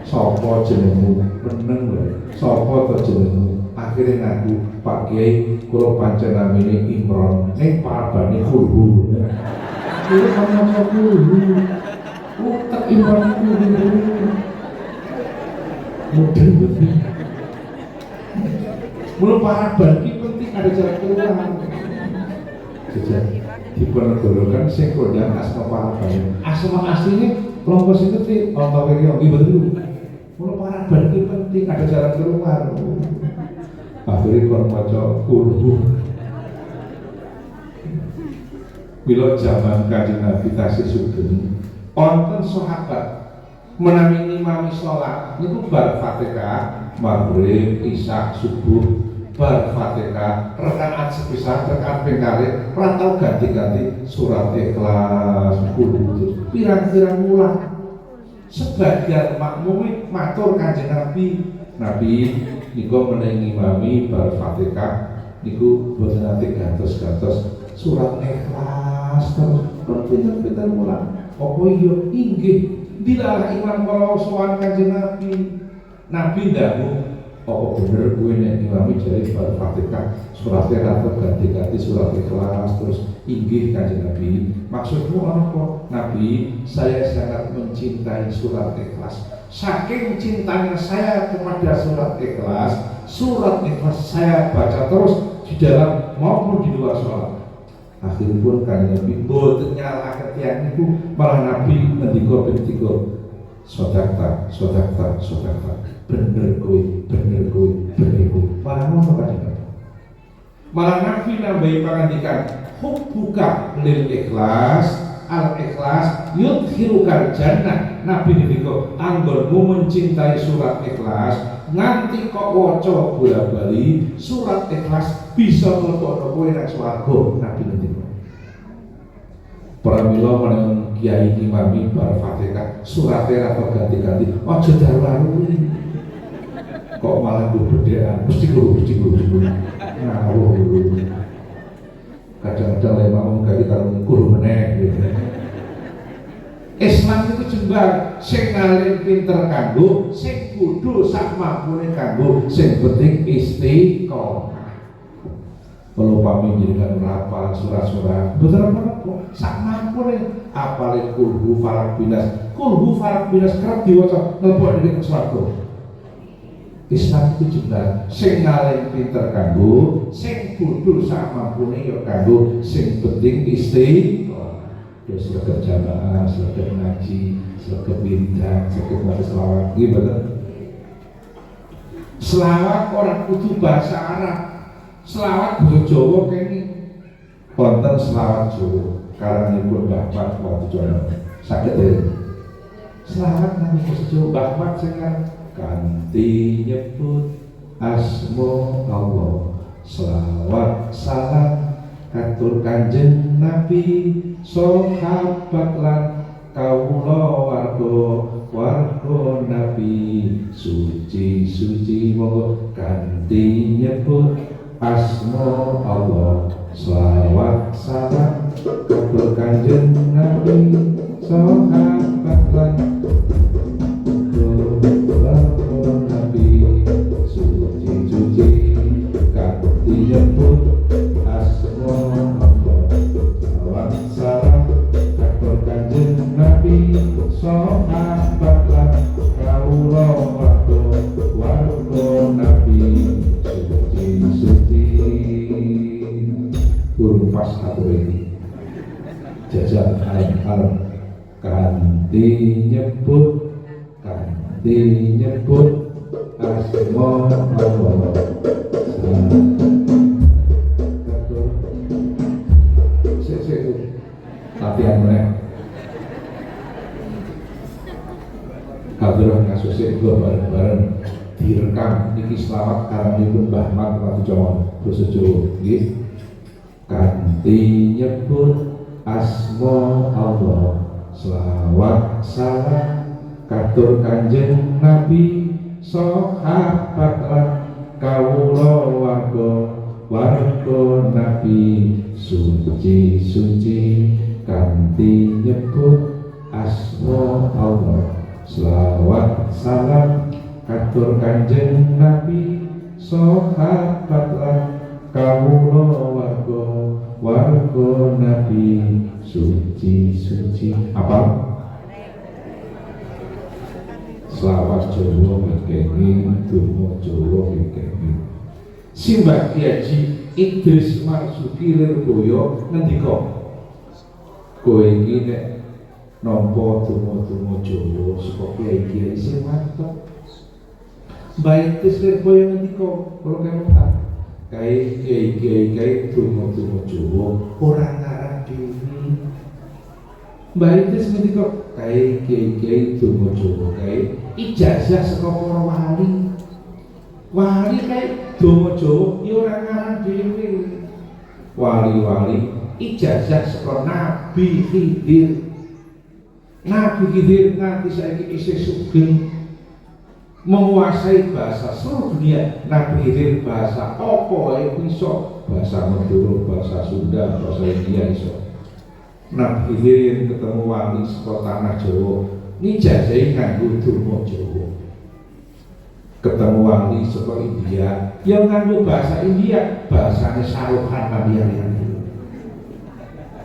sapa jenengmu bener wae sapa to jenengmu akhire ngaku Pak Kiai kula pancen namine Imran ning parabane kulhu kula kan maca kulhu tak Imran kulhu mudeng betul mula paraban iki penting ada jalan keluar dipenegorokan sing kondang asma paraban asma aslinya kelompok situ sih kelompok yang betul mula paraban itu penting ada jalan keluar akhirnya kon maca kulhu bila zaman Kanjeng Nabi tasih sugeng wonten sahabat menawi ngimami sholat niku bar Fatihah maghrib isya subuh bar Fatihah rakaat sepisah rakaat pengkali ora tau ganti-ganti surat Ikhlas kulhu pirang-pirang wulan sebagian makmum matur Kanjeng Nabi niku menawi ngimami bar Fatihah niku boten nate gantos-gantos surat Ikhlas terus pinter-pinter wulan apa iya inggih dilalah imam kalau sowan Kanjeng Nabi ndamu apa bener kowe nek imami jare bar Fatihah surat atau ganti-ganti surat Ikhlas terus inggih Kanjeng Nabi maksudmu apa Nabi saya sangat mencintai surat Ikhlas saking cintanya saya kepada surat Ikhlas saya baca terus di dalam maupun di luar sholat akhirnya pun Kanjeng Nabi boten nyalahke tiyang niku malah Nabi ngendika ping 3 sodakta bener kowe malah ngono Kanjeng Nabi malah Nabi nambahi pangandikan hubbuka lil ikhlas al ikhlas yudkhilukal jannah Nabi ngendika anggonmu mencintai surat Ikhlas nganti kok waca bola-bali surat Ikhlas bisa mlebokno kowe nang swarga Nabi ngendika pramila meneng kiai imami bar Fatihah surate atau ganti-ganti aja dalu kok malah bedean mesti guru ngawur kadang-kadang lemah mengganti karo guru meneh gitu. Islam itu jembar sing ngalim pinter kanggo sing bodho sak mampune kanggo sing penting istiqomah. Kalau pami jenengan rapal surah-surah betul apa sak mampune apale kulhu falak binas kerap diwaca mlebu ning swarga. Islam itu jumlah sing ngalih pinter kanggo sing bodho sak mampune ya kanggo sing penting istiqomah. Ya sregep jamaah, sregep ngaji, sregep wiridan, sregep maca selawat nggih mboten. Selawat ora kudu bahasa Arab. Selawat basa Jawa kene. Wonten selawat Jawa karanganipun Mbah Mat Watujono. Saged selawat nang basa Jawa Mbah Mat sing kanthi nyebut asma Allah selawat salam katur kanjeng Nabi sahabat lan kawula warga Nabi suci monggo kanthi nyebut asma Allah selawat salam katur kanjeng Nabi sahabat lan nyebut asma Allah salawat salam katur kanjeng Nabi sahabat lan kawula warga Nabi suci burung pas atur ini jajal alam kanthi nyebut asma Allah latihan meneh kadroh ngasusik gua bareng-bareng direkam niki selawat karanganipun Mbah Mat Watujono basa Jawa nggih kanthi nyebut asma Allah selawat salam katur kanjeng Nabi sahabat lan kawula warga Nabi suci kanthi nyebut asma Allah selawat salam katur kanjeng Nabi sahabat lan kawula warga Nabi suci apa selawat Jawa kenging donga Jawa kenging Simbah Kiai Idris Marzuki Lirboyo ngendika kowe iki nek nampa donga-donga Jawa saka kiai-kiai sing mantep. Mbah Idris Lirboyo ngendika kula kemutan kae kiai-kiai donga-donga Jawa ora ngarang dhewe. Mbah Idris ngendika kae kiai-kiai donga Jawa kae ijazah saka para wali kae donga Jawa ya ora ngarang dhewe. Wali-wali ijazah saka Nabi Khidir nganti saiki isih sugeng menguasai bahasa seluruh dunia. Nabi Khidir bahasa apa wae iso, bahasa Madura, bahasa Sunda, bahasa India iso. Nabi Khidir ketemu wali saka tanah Jawa nijazahi nganggo donga Jawa. Ketemu wali saka India yang nganggo bahasa India, bahasane Saruhan Nabi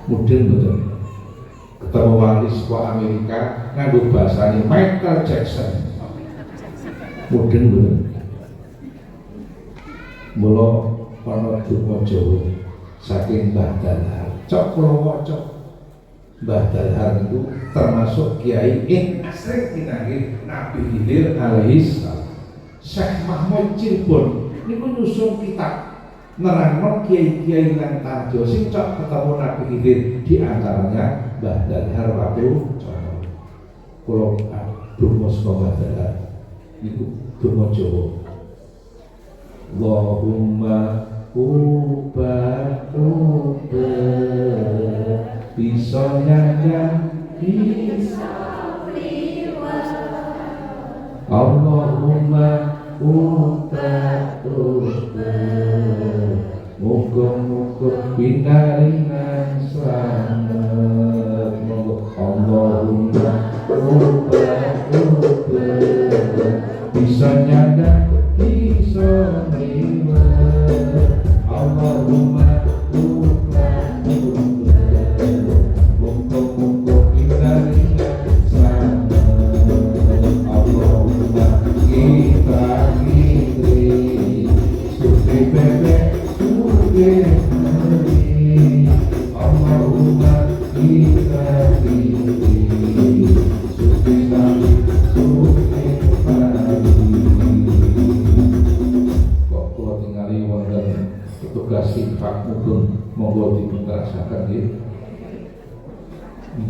mudeng betul. Ketemu wali saka Amerika nganggo bahasane Michael Jackson, mudeng betul. Mula ana donga Jawa saking Mbah Dalhar. Cok kula waca Mbah Dalhar itu termasuk kiai asring kinangge Nabi Khidir alaihi salam. Syekh Mahmud Cirebon niku nyusun kitab nerangno kiai-kiai lan tarjo sing cok ketemu Nabi Khidir, di antaranya Mbah Dalhar Watujono. Kula donga saka Mbah Dalhar niku donga Jawa. Allahumma ubah bisa nyanyi bisa Allahumma ubah muga-muga pinaringan slamet. Allahumma ubah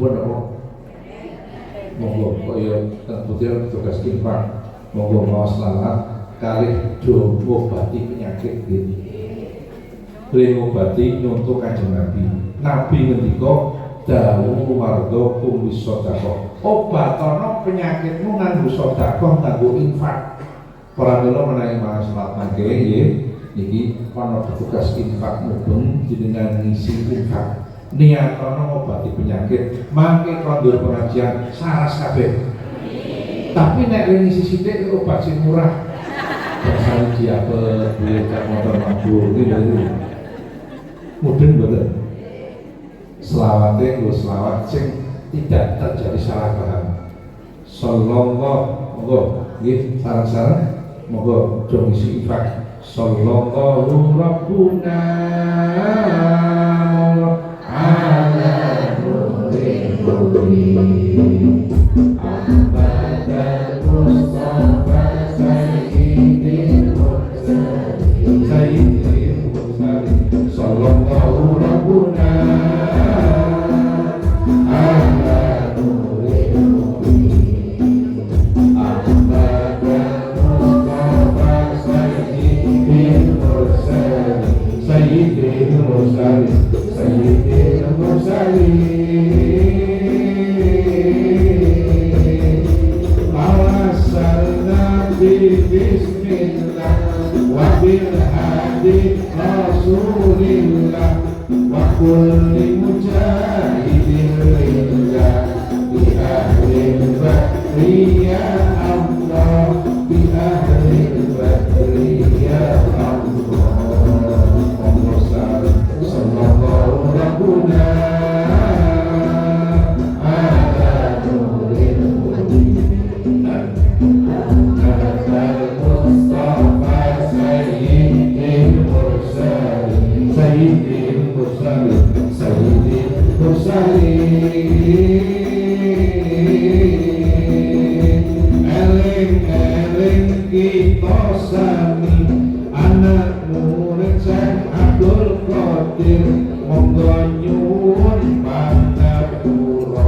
pun apa? Monggo kaya teng putih tugas infak. Monggo mau selamat kalih do ngobati penyakit ini. Beli ngobati nyuntuk Kanjeng Nabi. Nabi ngendika dawuh warga kum bisedekah. Obatono penyakitmu nganggo sedekah, nganggo infak. Para mila menawi mas salat mangke nggih niki ana petugas infak mubeng jenengan ngisi infak. Niatono ngobati penyakit, mangke kondur pengajian saras kabeh. Tapi nek ngisi sithik obat sing murah. Pasal diapet duwe cak motor mabur iki lho. Mudeng mboten. Selawate nggo selawat sing tidak terjadi salah paham. Sallallahu nggih sareng-sareng monggo do ngisi infak. Sallallahu rabbuna ala nuril mubin abadal mustafa sayyidil mursalin sallallahu rabbuna ala nuril mubin abadal mustafa sayyidil mursalin Sayyidil mursalin awasalna bismillah wa bil hadi rasulillah wa kulli mujahidin lillah bi ahli badri ya Allah bi ahli badri ya Allah. Sallallahu rabbuna ala nuril mubin Nazal Mustafa sayyidil mursalin Sayyidil mursalin Sayyidil mursalin Eling-eling kita sami anak murid Syekh Abdul Qadir monggo nyuwun pangapura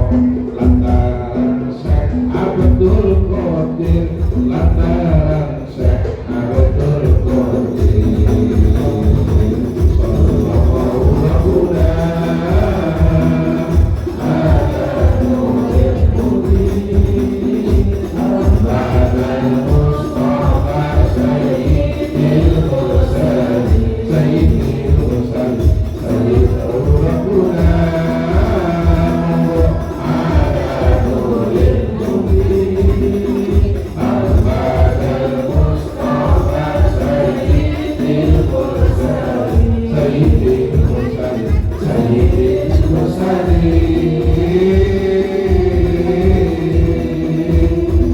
lantaran Syekh Abdul Qadir lantaran Syekh Abdul Qadir sallallahu rabbuna ala nuril mubin abadal mustafa sayyidil mursalin sayyidil mursalin sayyidul rabbuna ala nuril mubin abadal mustafa sayyidil mursalin sayyidil mursalin sayyidil mursalin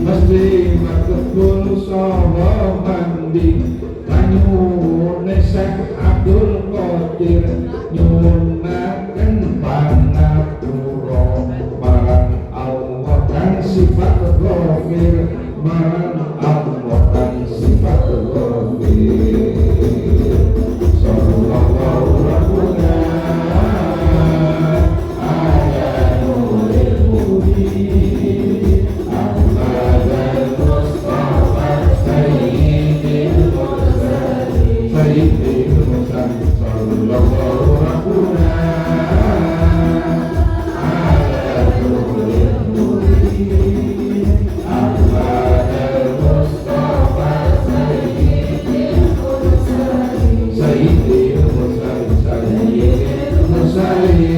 mesti makbul sawa mandi nyuwun Syekh Abdul Qadir nyuwunaken pangapura marang Allah kang sifat ghafir marang Allah kang sifat ghafir sallallahu rabbuna ala nuril mubin abadal mustafa sayyidil mursalin sayyidil mursalin sallallahu rabbuna ala nuril mubin abadal mustafa sayyidil mursalin sayyidil mursalin sayyidil mursalin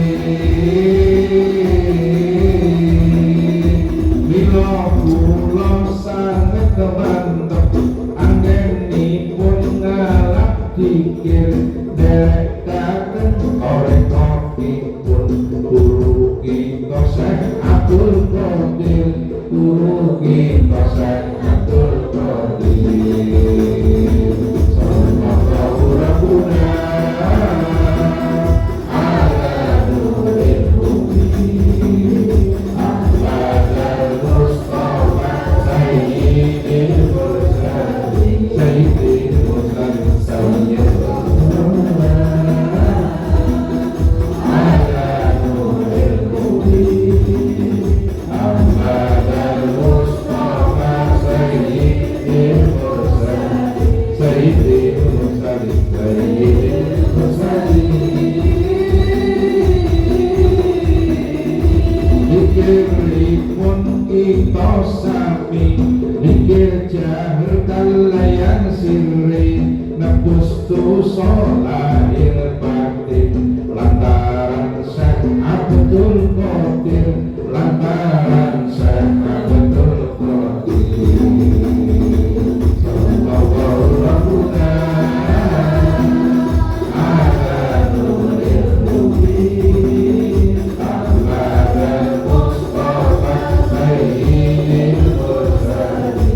mila kula sanget kemantep anggenipun ngalap dikir derekaken oleh kopipun guru kita Syekh Abdul Qadir guru kita Syekh Abdul Qadir sallallahu rabbuna ala nuril mubin abadal mustafa sayyidil mursalin sayyidil mursalin sayyidul ala nuril mubin Zikiripun kita sami mikir jahar kalayan sirri nebus dosa lahir batin lantaran Syekh Abdul Qadir lantaran Syekh Abdul Qadir sallallahu rabbuna ala nuril mubin Ahmad Mustafa Sayyidil Mursalin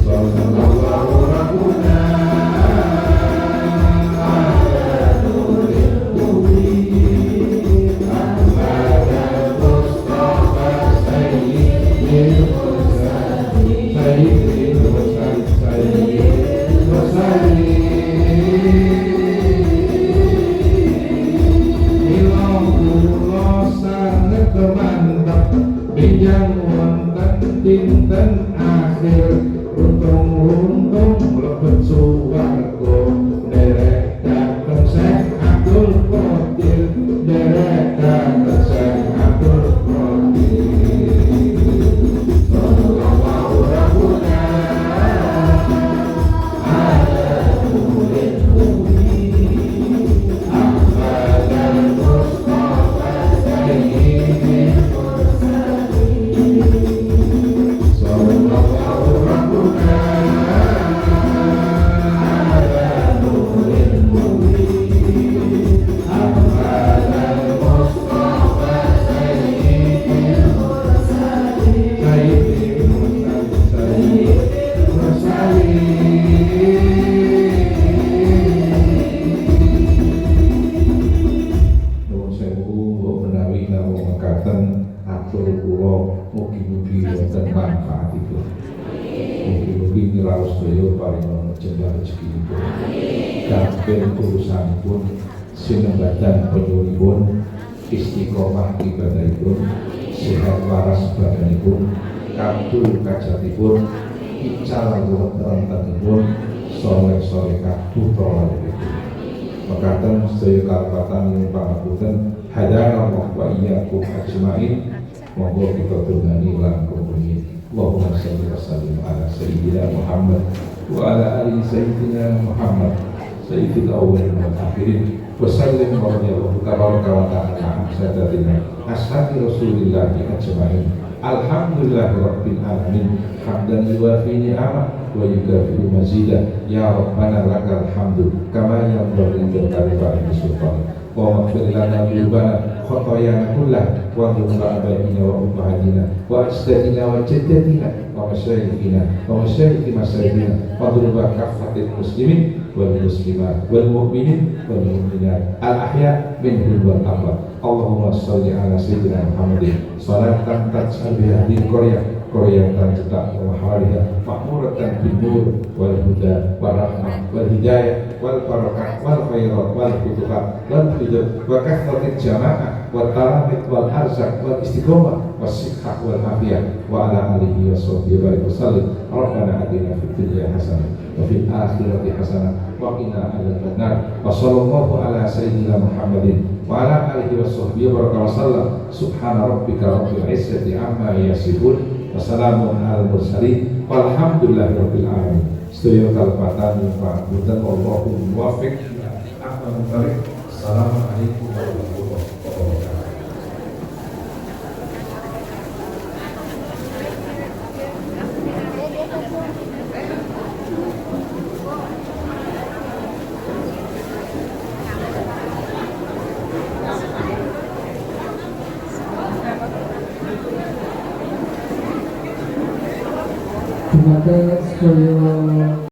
sallallahu rabbuna ala nuril mubin Ahmad Mustafa Sayyidil Mursalin Sayyidil Mursalin Sayyidil Mursalin mantap binjang wonten dinten akhir untung-untung mlebet suwarga derek dateng Syekh Abdul Qadir derek dateng Syekh Abdul Qadir sallallahu rabbuna ala nuril mubin Ahmad al-Mustafa Sayyidil sallallahu rabbuna ala nuril mubin Ahmad al-Mustafa Sayyidil Sayyidil Nuwun sewu mbok menawi namung mekaten atur kula mugi-mugi wonten manfaatipun. Mugi-mugi niraos sedaya paring jembar rezekinipun. Kabeh urusanipun sinembatan penyuwunipun istiqomah ibadahipun sehat waras badanipun kabul kajatipun ical wontenipun soleh-solehah putra laliripun. Mekaten sedaya kalpatan ing pangapunten hadana wa iyyakum ajmain monggo kita tungani lan kumpuli Allahumma shalli wa sallim ala sayyidina Muhammad wa ala ali sayyidina Muhammad sayyidil awwalin wal akhirin wa sallim radhiyallahu tabaraka wa ta'ala an sadatina ashabi Rasulillah ajmain alhamdulillahi rabbil alamin hamdan yuwafi ni'amah wa yukafi'u mazidah ya rabbana lakal hamdu kama yanbaghi li jalali sultanik wa maghfir lana dhunubana khotoyana kullah wa dhunubana abaina wa ummahatina wa ajdatina wa jaddatina wa masyayikhina wa masyayikhi masyayikhina wa dhunuba kaffatil muslimin wal muslimat wal mu'minin wal mu'minat al ahya minhum wal amwat Allahumma sholli ala sayyidina Muhammadin salatan taj'al biha hadhihi qaryah tancetak wa hawaliha ma'muratan bin nur wal huda wal rahmah wal hidayah wal barakah wal khairat wal futuhat wal hidayah wa kathratil jamaah wal taramit wal arzak wal istiqomah was sihhah wal afiyah wa ala alihi wa sahbihi wa sallim rabbana atina fid dunya hasanah wa fil akhirati hasanah wa qina adzaban nar wa sallallahu ala sayyidina Muhammadin wa ala alihi wa sahbihi wa sallam subhana rabbika rabbil izzati amma yasifun wassalamun ala mursalin walhamdulillahi rabbil alamin. Sedaya kalpatan Pak Bunten Allahu muwaffiq Assalamualaikum warahmatullahi wabarakatuh. Terima kasih.